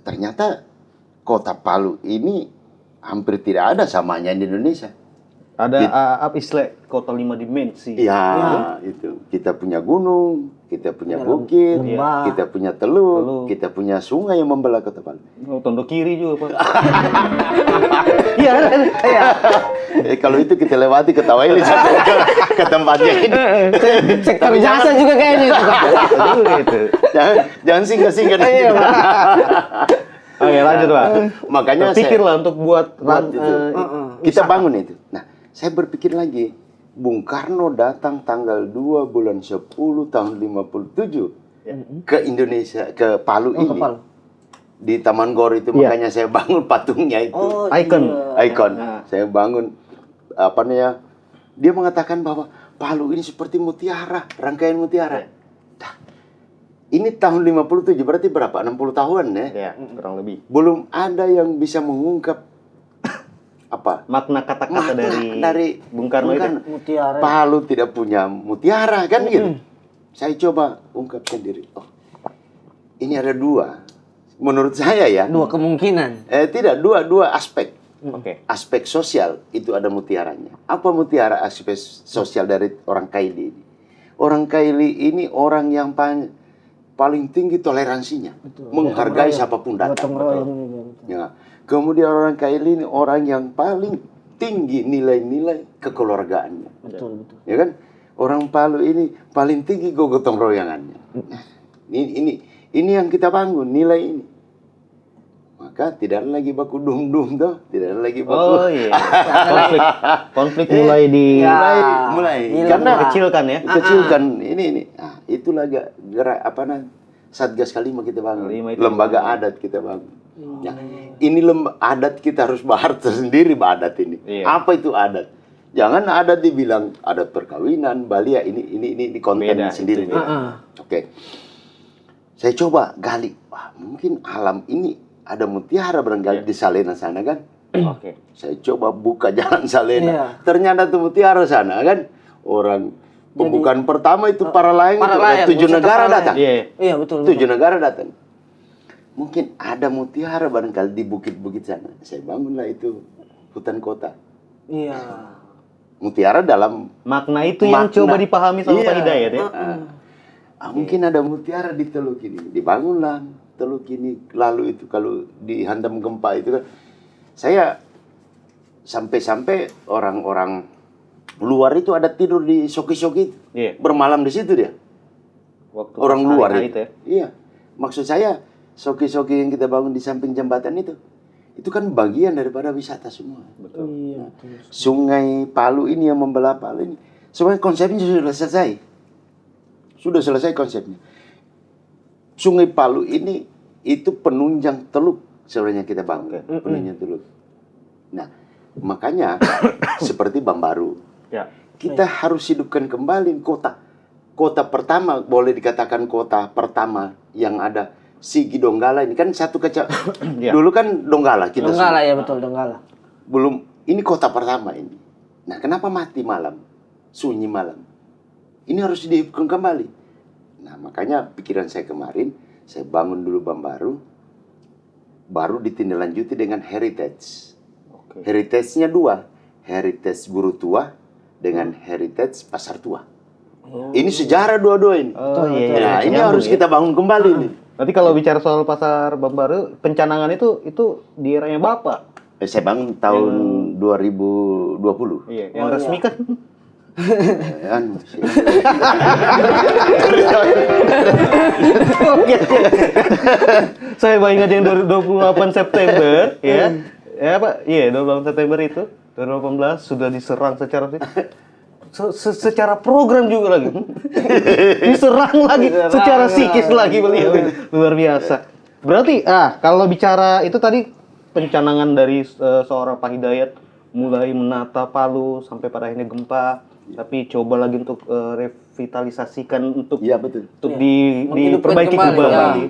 Ternyata kota Palu ini hampir tidak ada samanya di Indonesia. Ada istilah kota 5 dimensi. Iya, itu. Kita punya gunung, kita punya bukit, lembah. kita punya teluk, kita punya sungai yang membelah Kota Palu. Oh, Tondo Kiri juga, Pak. Iya. Kalau itu kita lewati ketawa ini sampai ke tempatnya ini. Sektor jasa juga kayaknya itu. Gitu. Jangan singgah-singgah. Oke, lanjut, Pak. Makanya Pikirlah untuk buat itu. Kita bangun itu. Nah, saya berpikir lagi, Bung Karno datang tanggal 2 bulan 10 tahun 57 ke Indonesia, ke Palu ini. Palu. Di Taman Gor itu, makanya saya bangun patungnya itu. Oh, Ikon. Saya bangun, dia mengatakan bahwa Palu ini seperti mutiara, rangkaian mutiara. Nah, ini tahun 57, berarti berapa? 60 tahun ya? Ya, kurang lebih. Belum ada yang bisa mengungkap makna kata-kata dari Bung Karno itu. Mutiara. Palu tidak punya mutiara kan gitu. Saya coba ungkap sendiri. Oh, ini ada dua. Menurut saya ya. Dua kemungkinan. Tidak, dua aspek. Oke. Aspek sosial itu ada mutiaranya. Apa mutiara aspek sosial dari orang Kaili ini? Orang Kaili ini orang yang paling tinggi toleransinya. Menghargai siapapun datang. Ya. Kemudian orang Kaili ini orang yang paling tinggi nilai-nilai kekeluargaannya. Betul. Ya kan? Orang Palu ini paling tinggi gotong royongannya. Nah, ini yang kita bangun, nilai ini. Maka tidak ada lagi baku dum-dum toh, tidak ada lagi baku. Oh iya. Konflik mulai mulai. Karena kecilkan ya. Kecilkan ini. Nah, itulah gerak Satgas Kalima kita bangun. Lembaga adat kita bangun. Nah, ini adat kita harus bahas tersendiri adat ini. Iya. Apa itu adat? Jangan adat dibilang adat perkawinan, Bali ya ini konten Beda, sendiri. Oke. Saya coba gali. Wah, mungkin alam ini ada mutiara barangkali di Salena sana kan. Oke. Saya coba buka jalan Salena. Iya. Ternyata tuh mutiara sana kan. Orang pembukaan pertama itu para layang para itu, layang, 7 wisata negara para layang. datang. Iya. Iya betul. 7 negara datang. Mungkin ada mutiara barangkali di bukit-bukit sana. Saya bangunlah itu hutan kota. Iya. Mutiara dalam Makna itu yang makna. coba dipahami sama Iya. Pak Hidayat ya. Mungkin ada mutiara di Teluk ini. Dibangunlah Teluk ini. Lalu itu kalau dihantam gempa itu kan. Saya sampai-sampai orang-orang luar itu ada tidur di soki-soki. Iya. Bermalam di situ dia. Waktu Orang pas luar hari itu. ya. Iya. Maksud saya soki-soki yang kita bangun di samping jembatan itu kan bagian daripada wisata semua. Betul. Iya betul. Sungai Palu ini yang membelah Palu ini. Sebenarnya konsepnya sudah selesai. Sudah selesai konsepnya. Sungai Palu ini itu penunjang teluk sebenarnya kita bangun. Penunjang teluk. Nah, makanya seperti Bambaru. Ya. Kita harus hidupkan kembali kota. Kota pertama, boleh dikatakan kota pertama yang ada Sigi Donggala ini kan satu Ya. Dulu kan Donggala kita Donggala semua. ya betul Donggala. Belum, ini kota pertama ini. Nah, kenapa mati malam? Sunyi malam. Ini harus dihidupkan kembali. Nah, makanya pikiran saya kemarin, saya bangun dulu Bambaru, baru ditindaklanjuti dengan heritage. Oke. Heritage-nya 2, heritage Buru Tua dengan heritage Pasar Tua. Ini sejarah dua-dua ini. Oh iya. Nah, ini Nyambung harus ya. kita bangun kembali nih. Nanti kalau bicara soal pasar Bambaru, pencanangan itu di eranya Bapak. Saya bangun tahun 2020. Iya, yang resmi kan. Anu, Oke. Saya baru ingat yang 28 September ya. Ya Pak, iya 28 September itu 2018 sudah diserang secara secara program juga lagi. Diserang lagi secara psikis lagi beliau. Luar biasa. Berarti kalau bicara itu tadi pencanangan dari seorang Pak Hidayat mulai menata Palu sampai pada akhirnya gempa, tapi coba lagi untuk revitalisasikan untuk Iya betul. untuk Menghidupkan diperbaiki kembali, kembali.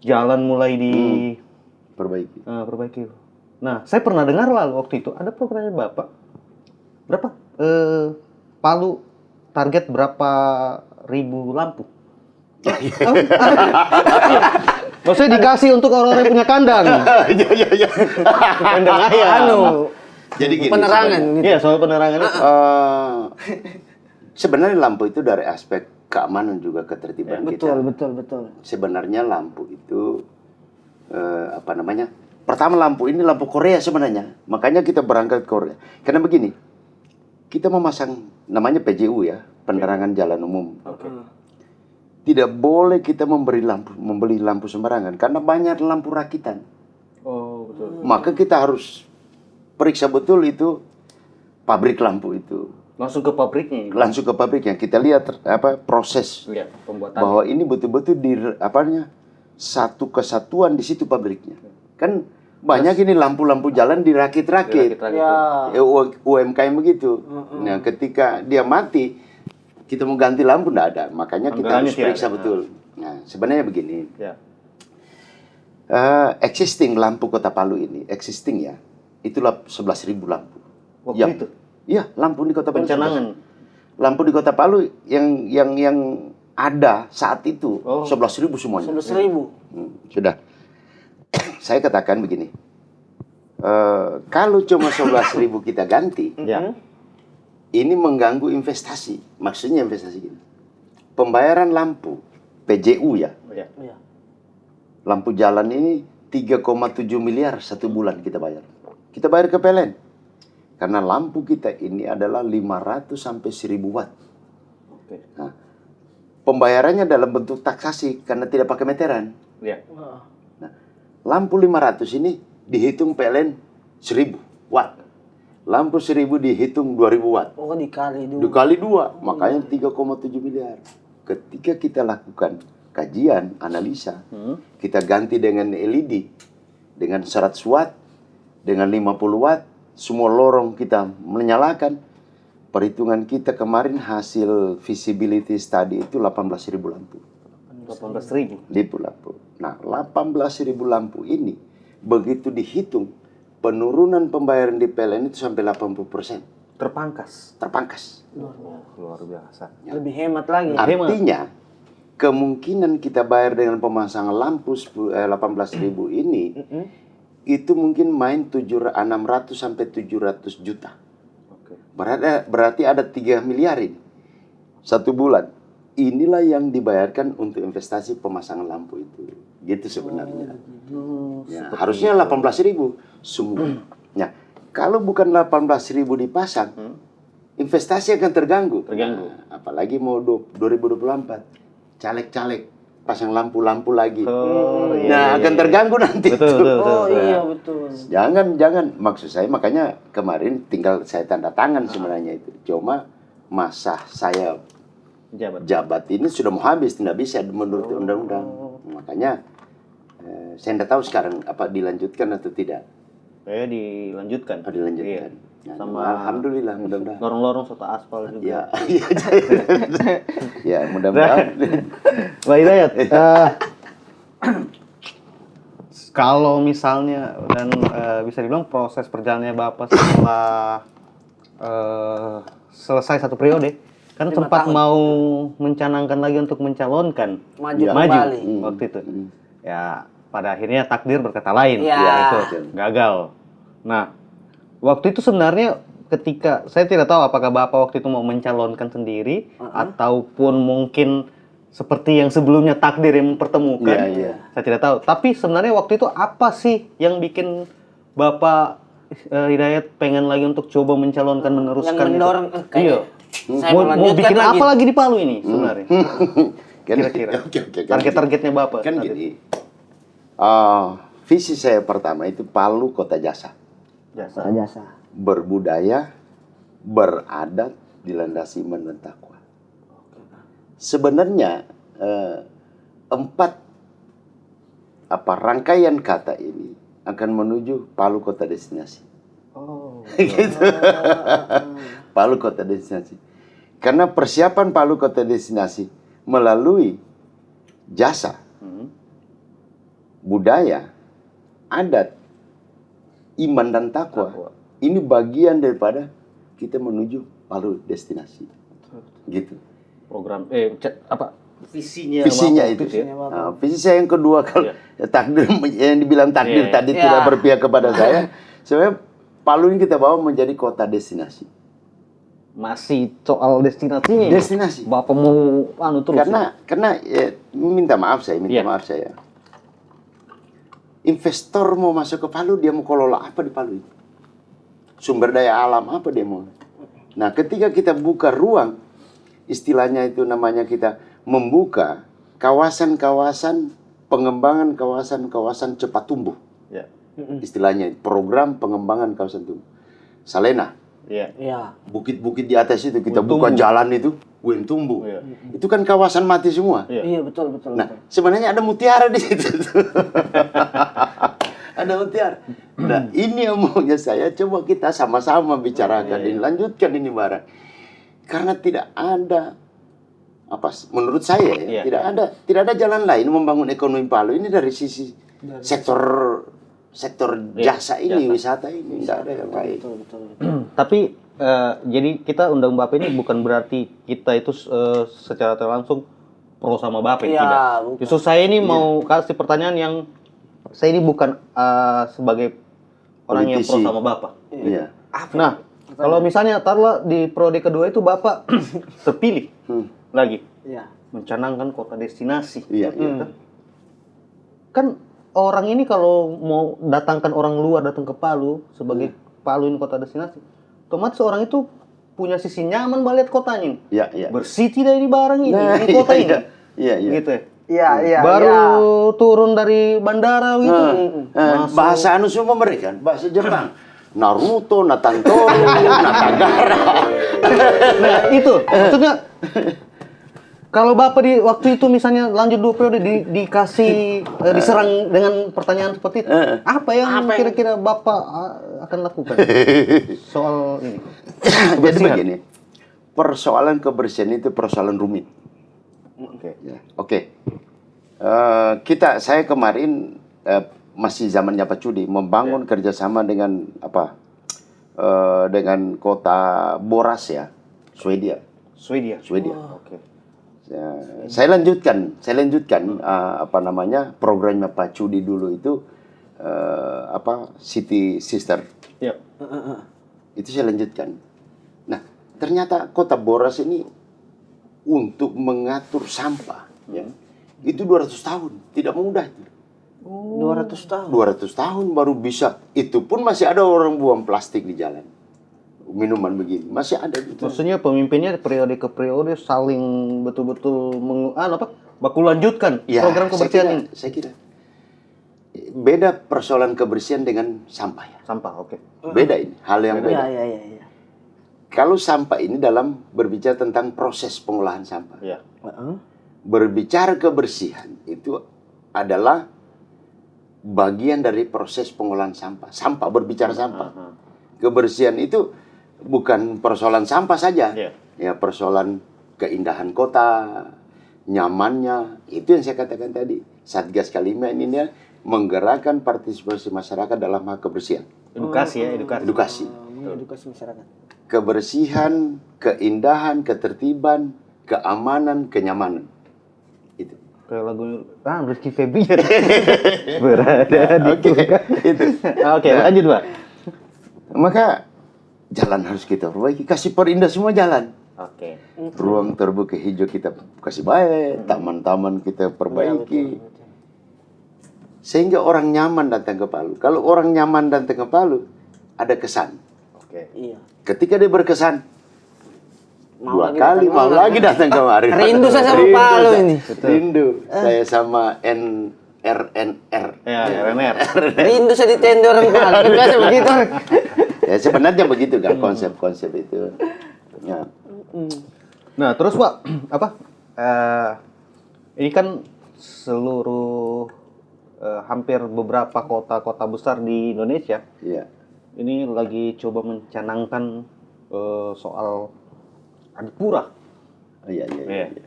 Jalan mulai Perbaiki. perbaiki. Nah, saya pernah dengar lah waktu itu ada programnya Bapak. Berapa? Palu target berapa ribu lampu? Maksudnya dikasih untuk orang-orang yang punya kandang. Iya. Kandang ayam. Anu Jadi gini. penerangan gitu. Iya, soal penerangan itu. Sebenarnya lampu itu dari aspek keamanan juga ketertiban kita. Betul. Sebenarnya lampu itu Pertama lampu ini lampu Korea sebenarnya. Makanya kita berangkat ke Korea. Karena begini, kita memasang namanya PJU ya, penerangan jalan umum. Tidak boleh kita membeli lampu sembarangan karena banyak lampu rakitan. Oh, betul. Maka kita harus periksa betul itu pabrik lampu itu. Langsung ke pabriknya. Langsung ke pabriknya kita lihat proses Iya, pembuatan. bahwa ini betul-betul satu kesatuan di situ pabriknya. Kan banyak ini lampu-lampu jalan dirakit-rakit. Ya. UMKM begitu. Nah, ketika dia mati, kita mau ganti lampu enggak ada. Makanya kita Anggarannya harus periksa tiada. betul. Nah, sebenarnya begini. Ya. Existing lampu Kota Palu ini, existing ya, itulah 11.000 lampu. Waktu itu? Iya, lampu di Kota Palu. Pencanangan. Lampu di Kota Palu yang ada saat itu 11.000 semuanya. 11.000. Sudah. Saya katakan begini. Kalau cuma 11.000 kita ganti, Ya. ini mengganggu investasi. Maksudnya investasi gini. Pembayaran lampu PJU ya. Ya. Iya. Lampu jalan ini 3,7 miliar satu bulan kita bayar. Kita bayar ke PLN. Karena lampu kita ini adalah 500 sampai 1.000 watt. Oke. Nah, pembayarannya dalam bentuk taksasi karena tidak pakai meteran. Ya. Lampu 500 ini dihitung PLN 1.000 watt. Lampu 1.000 dihitung 2.000 watt. Oh dikali dulu. Dikali 2, makanya 3,7 miliar. Ketika kita lakukan kajian, analisa, kita ganti dengan LED, dengan 100 watt, dengan 50 watt, semua lorong kita menyalakan. Perhitungan kita kemarin hasil visibility study itu 18.000 lampu. 18.000. Lampu. Nah, 18.000 lampu ini begitu dihitung, penurunan pembayaran di PLN itu sampai 80%. Terpangkas. Luar biasa. Lebih hemat lagi. Artinya, kemungkinan kita bayar dengan pemasangan lampu 18.000 ini, itu mungkin main 600 sampai 700 juta. Berarti ada 3 miliar ini. 1 bulan. Inilah yang dibayarkan untuk investasi pemasangan lampu itu. Gitu sebenarnya. Ya, harusnya 18.000 semua. Nah, kalau bukan 18.000 dipasang, investasi akan terganggu. Nah, apalagi mau 2024, caleg-caleg pasang lampu-lampu lagi. Akan terganggu nanti. Betul. Iya betul. Jangan. Maksud saya makanya kemarin tinggal saya tanda tangan sebenarnya itu. Cuma masa saya jabat ini sudah mau habis, tidak bisa menurut undang-undang. Makanya saya tidak tahu sekarang apa dilanjutkan atau tidak. Saya dilanjutkan. Dilanjutkan. Iya. Ya, Sama alhamdulillah, mudah-mudahan. lorong-lorong soto aspal juga. Ya, mudah-mudahan. Pak Hidayat, kalau misalnya dan bisa dibilang proses perjalanannya Bapak setelah selesai 1 periode, kan 5 sempat tahun. mau mencanangkan lagi untuk mencalonkan Maju kembali. waktu itu. Ya, pada akhirnya takdir berkata lain, Ya. itu gagal. Nah, waktu itu sebenarnya ketika saya tidak tahu apakah Bapak waktu itu mau mencalonkan sendiri ataupun mungkin seperti yang sebelumnya takdir yang mempertemukan. Saya tidak tahu. Tapi sebenarnya waktu itu apa sih yang bikin Bapak Hidayat pengen lagi untuk coba mencalonkan meneruskan Yang mendorong itu? kayaknya saya Mau melanjutkan bikin lagi. apa lagi di Palu ini sebenarnya? Kira-kira. Oke. Target-targetnya Bapak. Kan saat gini. itu. Visi saya pertama itu Palu kota jasa. Jasa. Berbudaya, beradat, dilandasi iman dan takwa. Sebenarnya 4 rangkaian kata ini akan menuju Palu kota destinasi. Gitu. Palu kota destinasi. Karena persiapan Palu kota destinasi melalui jasa, budaya, adat, iman dan takwa. Ini bagian daripada kita menuju Palu destinasi. Gitu. Program visinya Visinya itu. Nah, visi saya yang kedua kalau takdir yang dibilang takdir tadi tidak berpihak kepada saya. Sebenarnya Palu ini kita bawa menjadi kota destinasi. Masih soal destinasinya. Destinasi. Bapak mau terus. Karena minta maaf saya. Investor mau masuk ke Palu, dia mau kelola apa di Palu itu? Sumber daya alam apa dia mau? Nah, ketika kita buka ruang, istilahnya itu namanya kita membuka kawasan-kawasan pengembangan kawasan-kawasan cepat tumbuh. Istilahnya program pengembangan kawasan tumbuh. Salena. Iya. Bukit-bukit di atas itu kita buka jalan itu, tumbuh. Itu kan kawasan mati semua. Iya betul. Nah, sebenarnya ada mutiara di situ. Ada mutiara. Nah, ini yang maunya saya coba kita sama-sama bicarakan dan lanjutkan ini barang. Karena tidak ada menurut saya tidak ada jalan lain membangun ekonomi Palu ini dari sisi sektor jasa ini, wisata ini, tidak ada yang lain. Betul. Tapi jadi kita undang Bapak ini bukan berarti kita itu secara langsung pro sama Bapak, Iya, tidak. bukan. Justru saya ini mau kasih pertanyaan yang saya ini bukan sebagai orang yang pro Politisi. sama Bapak. Iya. Nah, kalau misalnya taruhlah di periode kedua itu Bapak terpilih lagi Iya. mencanangkan kota destinasi. Iya. Kan orang ini kalau mau datangkan orang luar datang ke Palu sebagai Palu ini kota destinasi, otomatis orang itu punya sisi nyaman melihat kotanya. Iya. Bersih tidak di barang ini, Nah, ini kota ini. Iya. Gitu ya. Iya. Baru turun dari bandara gitu. Masuk. Bahasa semua mereka, bahasa Jepang. Naruto, Natantoro, Natagara. Nah, itu maksudnya kalau Bapak di waktu itu misalnya lanjut 2 periode dikasih diserang dengan pertanyaan seperti itu, apa yang kira-kira Bapak akan lakukan soal ini? Jadi begini, persoalan kebersihan itu persoalan rumit. Oke. Saya kemarin masih zamannya Pak Cudi membangun kerjasama dengan dengan kota Boras ya, Swedia. Swedia. Oke. Ya, saya lanjutkan programnya Pak Cudi dulu itu City Sister. Iya. Itu saya lanjutkan. Nah, ternyata kota Boras ini untuk mengatur sampah ya. Itu 200 tahun, tidak mudah itu. 200 tahun. 200 tahun baru bisa. Itu pun masih ada orang buang plastik di jalan. Minuman begini masih ada gitu. Maksudnya pemimpinnya periode ke periode saling betul-betul baku lanjutkan Ya, program kebersihan ini. Saya kira beda persoalan kebersihan dengan sampah ya. Sampah, oke. Beda ini, hal yang beda. Iya. Kalau sampah ini dalam berbicara tentang proses pengolahan sampah. Iya. Berbicara kebersihan itu adalah bagian dari proses pengolahan sampah. Berbicara sampah. Kebersihan itu bukan persoalan sampah saja. Iya. Ya, persoalan keindahan kota, nyamannya. Itu yang saya katakan tadi. Satgas Kalimantan ini menggerakkan partisipasi masyarakat dalam hal kebersihan. Edukasi. Edukasi. Mengedukasi masyarakat. Kebersihan, keindahan, ketertiban, keamanan, kenyamanan. Itu. Kayak lagu Rizky Febian. Berada di Itu. Oke, lanjut, Pak. Maka jalan harus kita perbaiki. Kasih perindah semua jalan. Oke. Ruang terbuka hijau kita kasih baik. Taman-taman kita perbaiki. Sehingga orang nyaman datang ke Palu. Kalau orang nyaman datang ke Palu, ada kesan. Oke. Iya. Ketika dia berkesan, Mau dua lagi kali datang mau lagi datang kemari. Rindu saya sama Palu ini. Rindu. Saya sama RNR. Ya, RNR. Rindu saya di tenda orang Palu. Biasa begitu. Ya sebenarnya begitu kan konsep-konsep itu. Ya. Nah, terus Pak, ini kan seluruh hampir beberapa kota-kota besar di Indonesia Iya. ini lagi coba mencanangkan soal Adipura. Iya.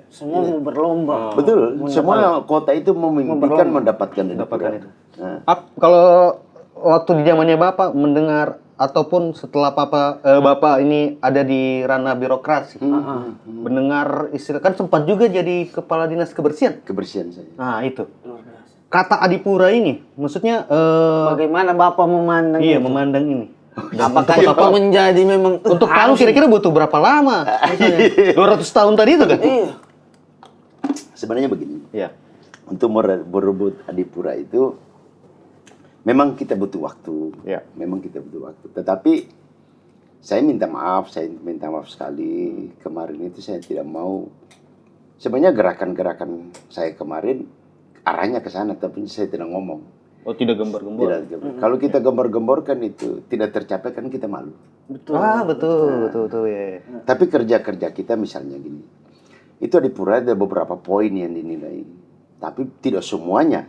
Semua mau berlomba. Betul. Semua kota itu memimpikan mendapatkan Mendapatkan itu. Nah. Kalau waktu di zamannya Bapak mendengar ataupun setelah Bapak ini ada di ranah birokrasi, mendengar istilah kan sempat juga jadi kepala dinas kebersihan. Kebersihan saya. Nah itu kata Adipura ini, maksudnya Bagaimana Bapak memandang iya itu? memandang ini. Apakah Bapak menjadi memang Untuk Palu kira-kira butuh berapa lama? Misalnya 200 tahun tadi itu kan? Iya. Sebenarnya begini. Iya. Untuk berebut Adipura itu memang kita butuh waktu. Iya. Memang kita butuh waktu. Tetapi saya minta maaf sekali. Kemarin itu saya tidak mau. Sebenarnya gerakan-gerakan saya kemarin arahnya ke sana, tapi saya tidak ngomong. Oh tidak gembar-gembor. Kalau kita gembar-gemborkan itu tidak tercapai kan kita malu. Betul ya. Tapi kerja-kerja kita misalnya gini. Itu Adipura ada beberapa poin yang dinilai. Tapi tidak semuanya.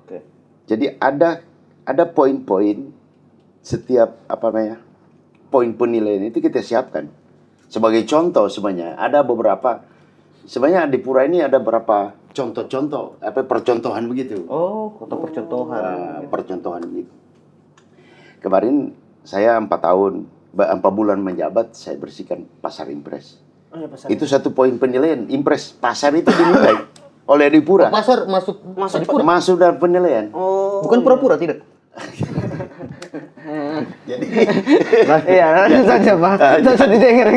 Oke. Jadi ada poin-poin setiap poin penilaian itu kita siapkan. Sebagai contoh sebenarnya ada beberapa. Sebenarnya Adipura ini ada beberapa contoh-contoh, percontohan begitu. Oh, kota percontohan. Percontohan begitu. Kemarin saya 4 bulan menjabat, saya bersihkan pasar Impres. Oh, ya, pasar. Itu satu poin penilaian. Impres pasar itu dinilai oleh Adipura. Pasar masuk Adipura. Masuk dalam penilaian. Oh. Bukan pura-pura tidak. Iya, lanjut saja Pak. Tidak usah didengar.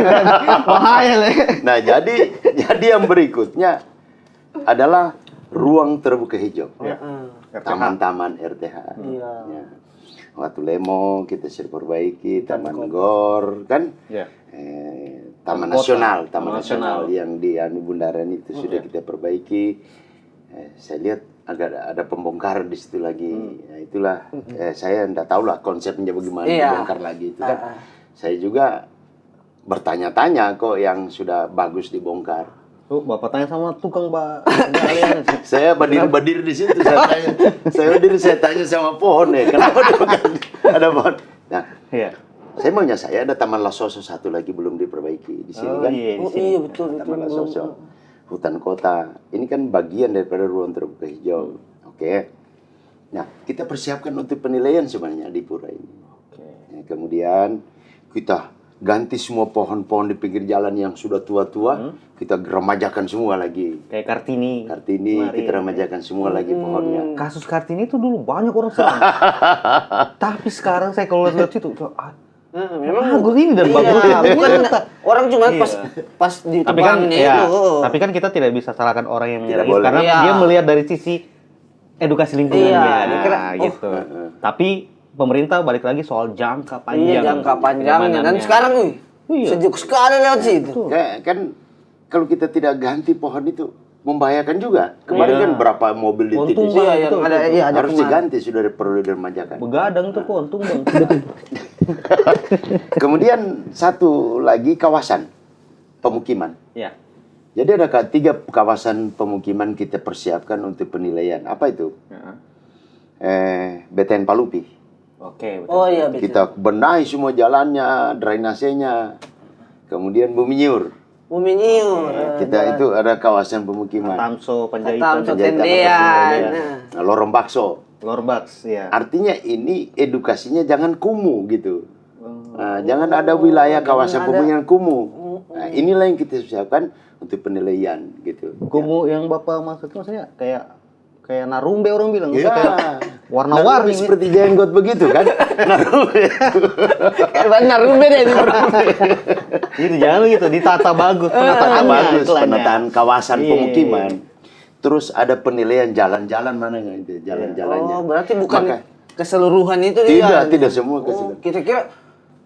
Bahaya lah. Nah, jadi yang berikutnya adalah ruang terbuka hijau. Taman-taman RTH. Iya. Ya. Watu Lemo kita sudah perbaiki, Taman Gor kan? Iya. Taman Kota. Nasional yang di Bundaran itu sudah kita perbaiki. Saya lihat agak ada pembongkaran di situ lagi. Ya, itulah saya enggak tahu lah konsepnya bagaimana dibongkar lagi itu kan. Saya juga bertanya-tanya kok yang sudah bagus dibongkar. Tuh, Bapak tanya sama tukang Saya berdiri di situ, saya tanya sama pohon ya, kenapa ada pohon? Nah, Iya. saya maunya ada Taman Lasoso satu lagi belum diperbaiki di sini kan? Iya, di Oh sini. iya betul. Taman Lasoso. hutan kota. Ini kan bagian daripada ruang terbuka hijau. Oke. Nah, kita persiapkan untuk penilaian sebenarnya di pura ini. Ya, kemudian kita ganti semua pohon-pohon di pinggir jalan yang sudah tua-tua, kita remajakan semua lagi. Kayak Kartini. Kartini, Kemarin. kita remajakan semua lagi pohonnya. Kasus Kartini itu dulu banyak orang serang. Tapi sekarang saya kalau lihat situ, memang bagus ini dan iya, bagus. bukan orang cuma Iya. pas di Tapi kan, tebangnya ya, itu. tapi kan kita tidak bisa salahkan orang yang Tidak melihat, boleh. karena Iya. dia melihat dari sisi edukasi lingkungan. Iya, ya, dikira, gitu. Tapi pemerintah balik lagi soal jangka panjang. Iya, jangka panjangnya. Dan keamanannya. sekarang Iya. sejuk sekali lewat situ. Kan kalau kita tidak ganti pohon itu membahayakan juga. Kemarin Iya. kan berapa mobil Untung dititis. Bang, Iya, yang betul, ada betul. iya ada Harus kemarin. diganti sudah perlu diremajakan. Begadang tuh kok, untung bang. Kemudian satu lagi kawasan pemukiman. Ya. Jadi ada 3 kawasan pemukiman kita persiapkan untuk penilaian. Apa itu? BTN Palupi. Oke. betul. Oh iya betul. Kita benahi semua jalannya, drainasenya. Kemudian Buminyur. Buminyur. Kita itu ada kawasan pemukiman. Tamso, Panjaitan, Tamso, Penjahitan, Tendean. Nah, Lorong Bakso. Lorbaks, ya. Artinya ini edukasinya jangan kumuh gitu. Nah, jangan ada wilayah kawasan pemukiman kumuh. Nah, inilah yang kita siapkan untuk penilaian gitu. Kumuh yang bapak maksudnya kayak narumbe orang bilang, Iya. kayak warna-warni. Seperti jenggot begitu kan. Narumbe. Benar beda ini. Gitu, jangan gitu, ditata bagus, penataannya. Bagus istilahnya. penataan kawasan Iya. pemukiman. Terus ada penilaian jalan-jalan mana nggak itu jalan-jalannya. Oh, berarti bukan Maka- keseluruhan itu tidak semua Oh, keseluruhan. kita kira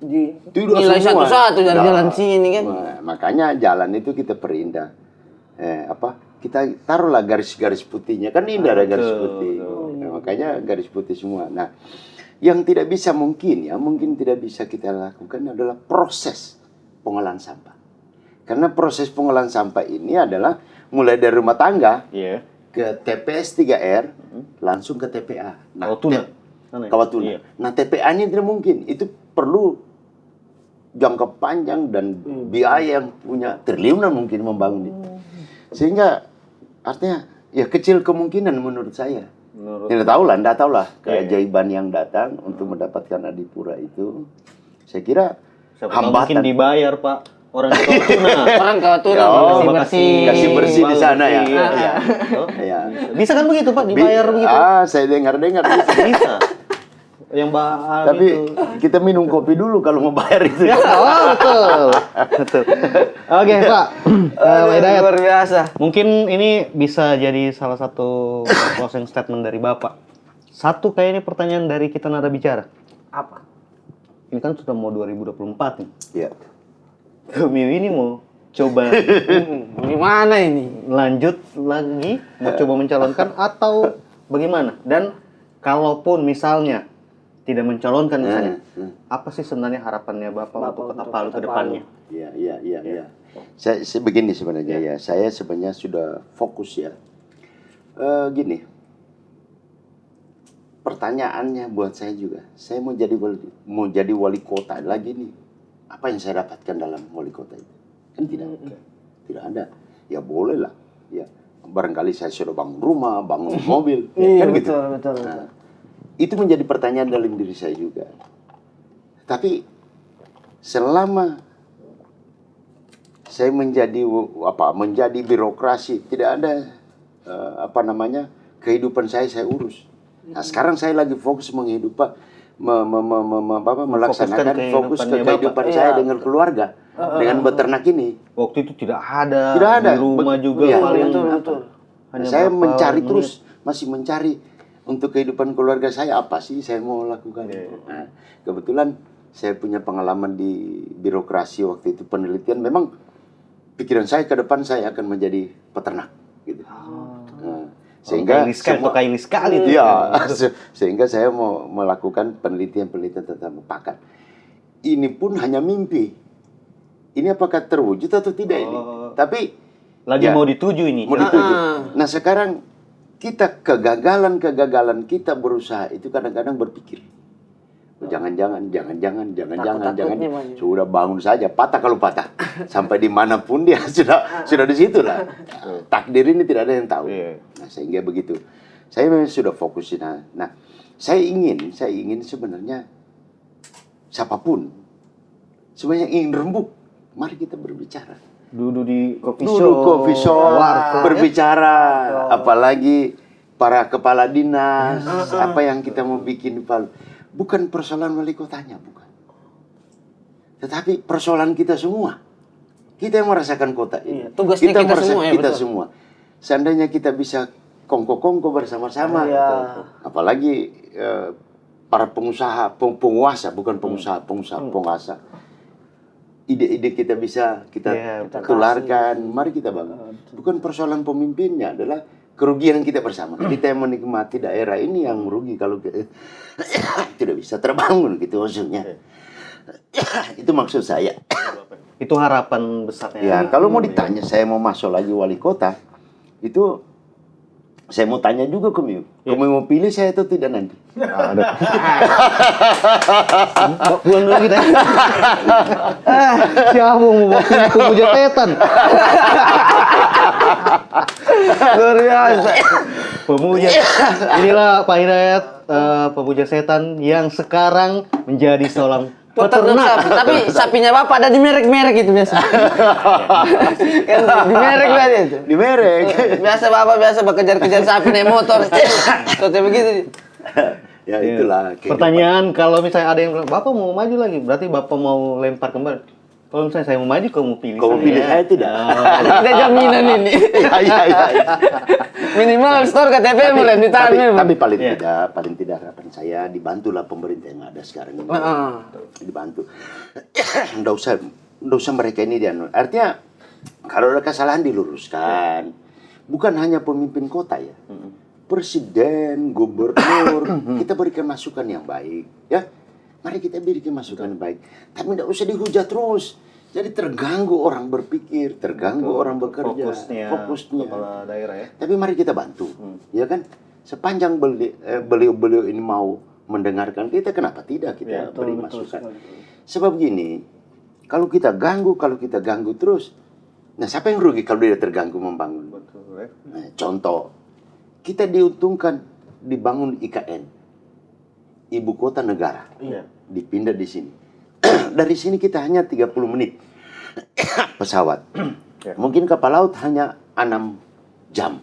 di Tidak nilai semua. satu-satu dari Ya. jalan sini kan. Nah, makanya jalan itu kita perindah. Kita taruhlah garis-garis putihnya. Kan indah ada garis putih. Nah, makanya garis putih semua. Nah, yang tidak bisa mungkin tidak bisa kita lakukan adalah proses pengolahan sampah. Karena proses pengolahan sampah ini adalah mulai dari rumah tangga Iya. ke TPS 3R langsung ke TPA. Kawatuna. Sana ya? Kawatuna. Iya. Nah, TPA-nya tidak mungkin. Itu perlu jangka panjang dan biaya yang punya triliunan mungkin membangun itu. Sehingga artinya ya kecil kemungkinan menurut saya. Tidak tahu lah keajaiban yang datang untuk mendapatkan Adipura itu. Saya kira Siapa tahu mungkin dibayar, Pak. Orang di Kawatuna. Orang Kawatuna Ya, oh, bersih-bersih. kasih bersih di sana ya. Iya. Iya. Oh. Ya. Bisa kan begitu, Pak? Dibayar begitu? Saya dengar-dengar bisa. Bisa. Yang bahas Tapi itu. kita minum kopi dulu kalau mau bayar itu. Oh, betul. Betul. Oke, Pak. Pak Hidayat. Luar biasa. Mungkin ini bisa jadi salah satu closing statement dari Bapak. Satu kayaknya pertanyaan dari kita nada bicara. Apa? Ini kan sudah mau 2024 nih. Iya. Miwi ini mau coba Gimana ini? lanjut lagi, mau coba mencalonkan atau bagaimana? Dan kalaupun misalnya tidak mencalonkan misalnya, apa sih sebenarnya harapannya Bapak untuk Kota Palu ke depannya? Iya. Saya begini sebenarnya ya. Saya sebenarnya sudah fokus ya. Gini. Pertanyaannya buat saya juga. Saya mau jadi wali kota lagi nih. Apa yang saya dapatkan dalam wali kota itu? Kan tidak. Tidak ada. Ya boleh lah. Ya. Barangkali saya sudah bangun rumah, bangun mobil. Iya, Kan gitu. betul. Nah, itu menjadi pertanyaan dalam diri saya juga. Tapi selama saya menjadi birokrasi, tidak ada kehidupan saya urus. Nah, sekarang saya lagi fokus melaksanakan fokus ke kehidupannya kehidupan Bapak. saya dengan keluarga, dengan beternak ini. Waktu itu tidak ada, Tidak ada. di rumah juga Iya, paling betul. hanya Saya berapa mencari menit. terus, masih mencari untuk kehidupan keluarga saya apa sih saya mau lakukan. Nah, kebetulan saya punya pengalaman di birokrasi waktu itu penelitian. Memang pikiran saya ke depan saya akan menjadi peternak, gitu. Nah, sehingga kaili sekali tuh. iya, sehingga saya mau melakukan penelitian tentang pakan. Ini pun hanya mimpi. Ini apakah terwujud atau tidak ini? Tapi Lagi ya, mau dituju ini. mau dituju. Nah, sekarang kita kegagalan kita berusaha itu kadang-kadang berpikir Jangan-jangan. Takut-takutnya banyak. Sudah bangun saja, patah kalau patah. Sampai dimanapun dia sudah di situ lah. Takdir ini tidak ada yang tahu. Iya. Nah, sehingga begitu. Saya memang sudah fokus di sana. Nah, saya ingin sebenarnya siapapun sebenarnya ingin rembuk. Mari kita berbicara. Duduk di coffee Duduk coffee shop, warkop, berbicara, apalagi para kepala dinas, apa yang kita mau bikin di Palu. Bukan persoalan wali kotanya, bukan. Tetapi persoalan kita semua. Kita yang merasakan kota ini. Iya, tugasnya kita merasakan semua ya, kita betul. semua. Seandainya kita bisa kongko-kongko bersama-sama. Iya. Apalagi para penguasa, bukan penguasa. Ide-ide kita bisa kita tularkan. Mari kita bangun. Bukan persoalan pemimpinnya, adalah kerugian kita bersama. Kita yang menikmati daerah ini yang merugi kalau kita tidak bisa terbangun gitu maksudnya. Itu maksud saya. Itu harapan besarnya. Ya, kalau mau ditanya saya mau masuk lagi wali kota, itu saya mau tanya juga ke Miu. Kamu mau pilih saya atau tidak nanti? Buang dulu kita. Siapa mau waktu pemuja setan? Luar biasa. Pemuja. Inilah Pak Hidayat, pemuja setan yang sekarang menjadi seorang Peternak sapi. Tapi sapinya Bapak ada di merek-merek itu biasa. Kan di merek berarti itu. Di merek. Biasa Bapak bekejar-kejar sapi naik motor. Seperti begitu. Ya itulah. Pertanyaan, kalau misalnya ada yang bilang, Bapak mau maju lagi, berarti Bapak mau lempar kembali. Kalau misalnya saya mau maju, kamu pilih Kamu pilih saya tidak? Ada jaminan ini. Ya. Minimal store KTP mulai ditahan memang. Tapi paling tidak harapan saya dibantulah pemerintah yang ada sekarang ini. Dibantu. Nggak usah mereka ini dia. Artinya kalau ada kesalahan diluruskan. Bukan hanya pemimpin kota ya. Presiden, gubernur, kita berikan masukan yang baik, ya. Mari kita berikan masukan yang baik. Tapi tidak usah dihujat terus. Jadi terganggu orang berpikir, terganggu orang bekerja, fokusnya. Kepala daerah ya. Tapi mari kita bantu, ya kan? Sepanjang beliau ini mau mendengarkan kita, kenapa tidak kita beri masukan? Sebab gini, kalau kita ganggu terus, nah siapa yang rugi kalau dia terganggu membangun? Nah, contoh, kita diuntungkan dibangun IKN, ibu kota negara, dipindah di sini. Dari sini kita hanya 30 menit pesawat. Mungkin kapal laut hanya 6 jam.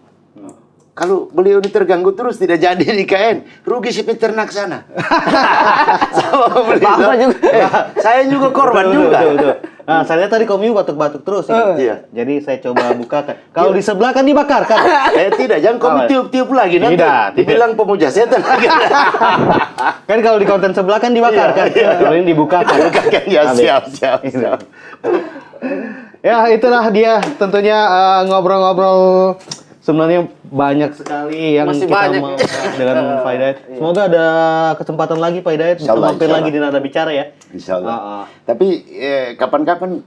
Kalau beliau ini terganggu terus tidak jadi di IKN, rugi si peternak sana. Sama beliau. Saya juga korban juga. Betul. Nah, saya lihat tadi Komiu batuk-batuk terus. Iya. Jadi saya coba bukakan. Kalau di sebelah kan dibakar kan? Tidak, jangan kamu tiup-tiup lagi nanti. Tidak. Dibilang pemuja setan lagi. Kan kalau di konten sebelah kan dibakar kan? Kalau ini dibukakan. Ya siap. Ya itulah dia tentunya ngobrol-ngobrol. Sebenarnya banyak sekali yang Masih kita banyak. mau bahas dengan Pak Hidayat. Semoga ada kesempatan lagi Pak Hidayat bisa Insyaallah, mampir lagi di Nada Bicara ya. Insyaallah. Tapi kapan-kapan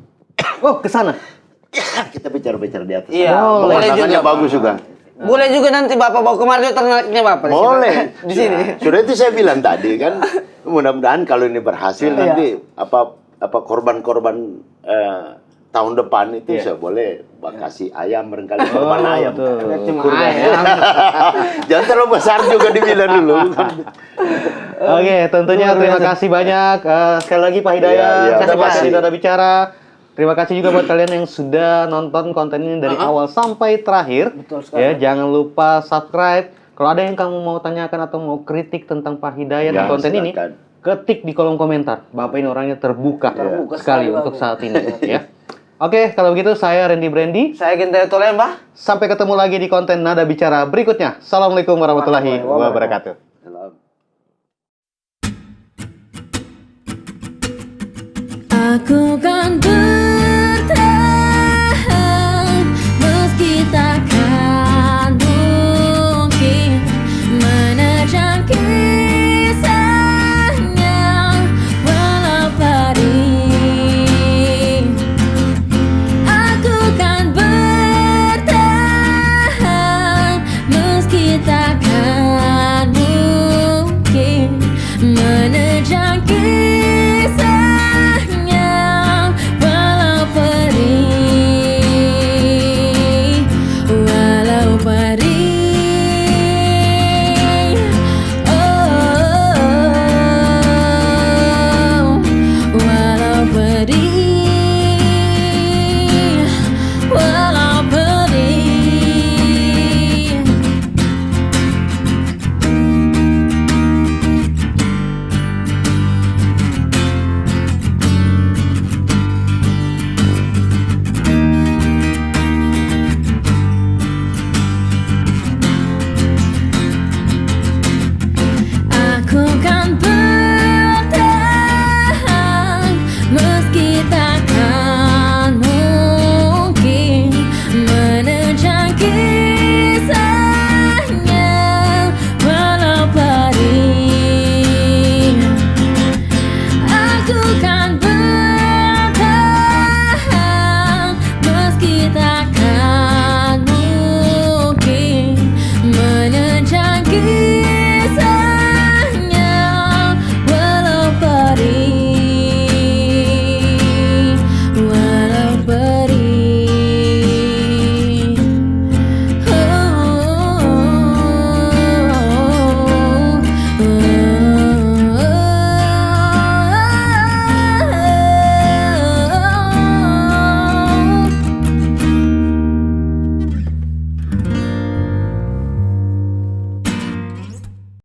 Oh, ke sana. kita bicara-bicara di atas. Iya, boleh Pemandangannya bagus juga. Boleh juga nanti Bapak bawa kemari ternaknya Bapak. Boleh. Di sini. Sudah itu saya bilang tadi kan, mudah-mudahan kalau ini berhasil nanti apa korban-korban tahun depan itu saya boleh kasih ayam barangkali korban ayam. Cuma ayam. Jangan terlalu besar juga dibilang dulu. Oke, tentunya terima kasih banyak sekali lagi Pak Hidayat. Iya, Terima terima kasih kasih. Nada Bicara. Terima kasih juga buat kalian yang sudah nonton konten ini dari awal sampai terakhir. Betul sekali. Ya, jangan lupa subscribe. Kalau ada yang kamu mau tanyakan atau mau kritik tentang Pak Hidayat di Ya, konten ini, silakan. ketik di kolom komentar. Bapak ini orangnya terbuka, Terbuka sekali sekali, untuk Bapak. saat ini. Ya. Oke, kalau begitu saya Randy Brandy. Saya Genta Tolembah. Sampai ketemu lagi di konten Nada Bicara berikutnya. Assalamualaikum warahmatullahi wabarakatuh. Aku kan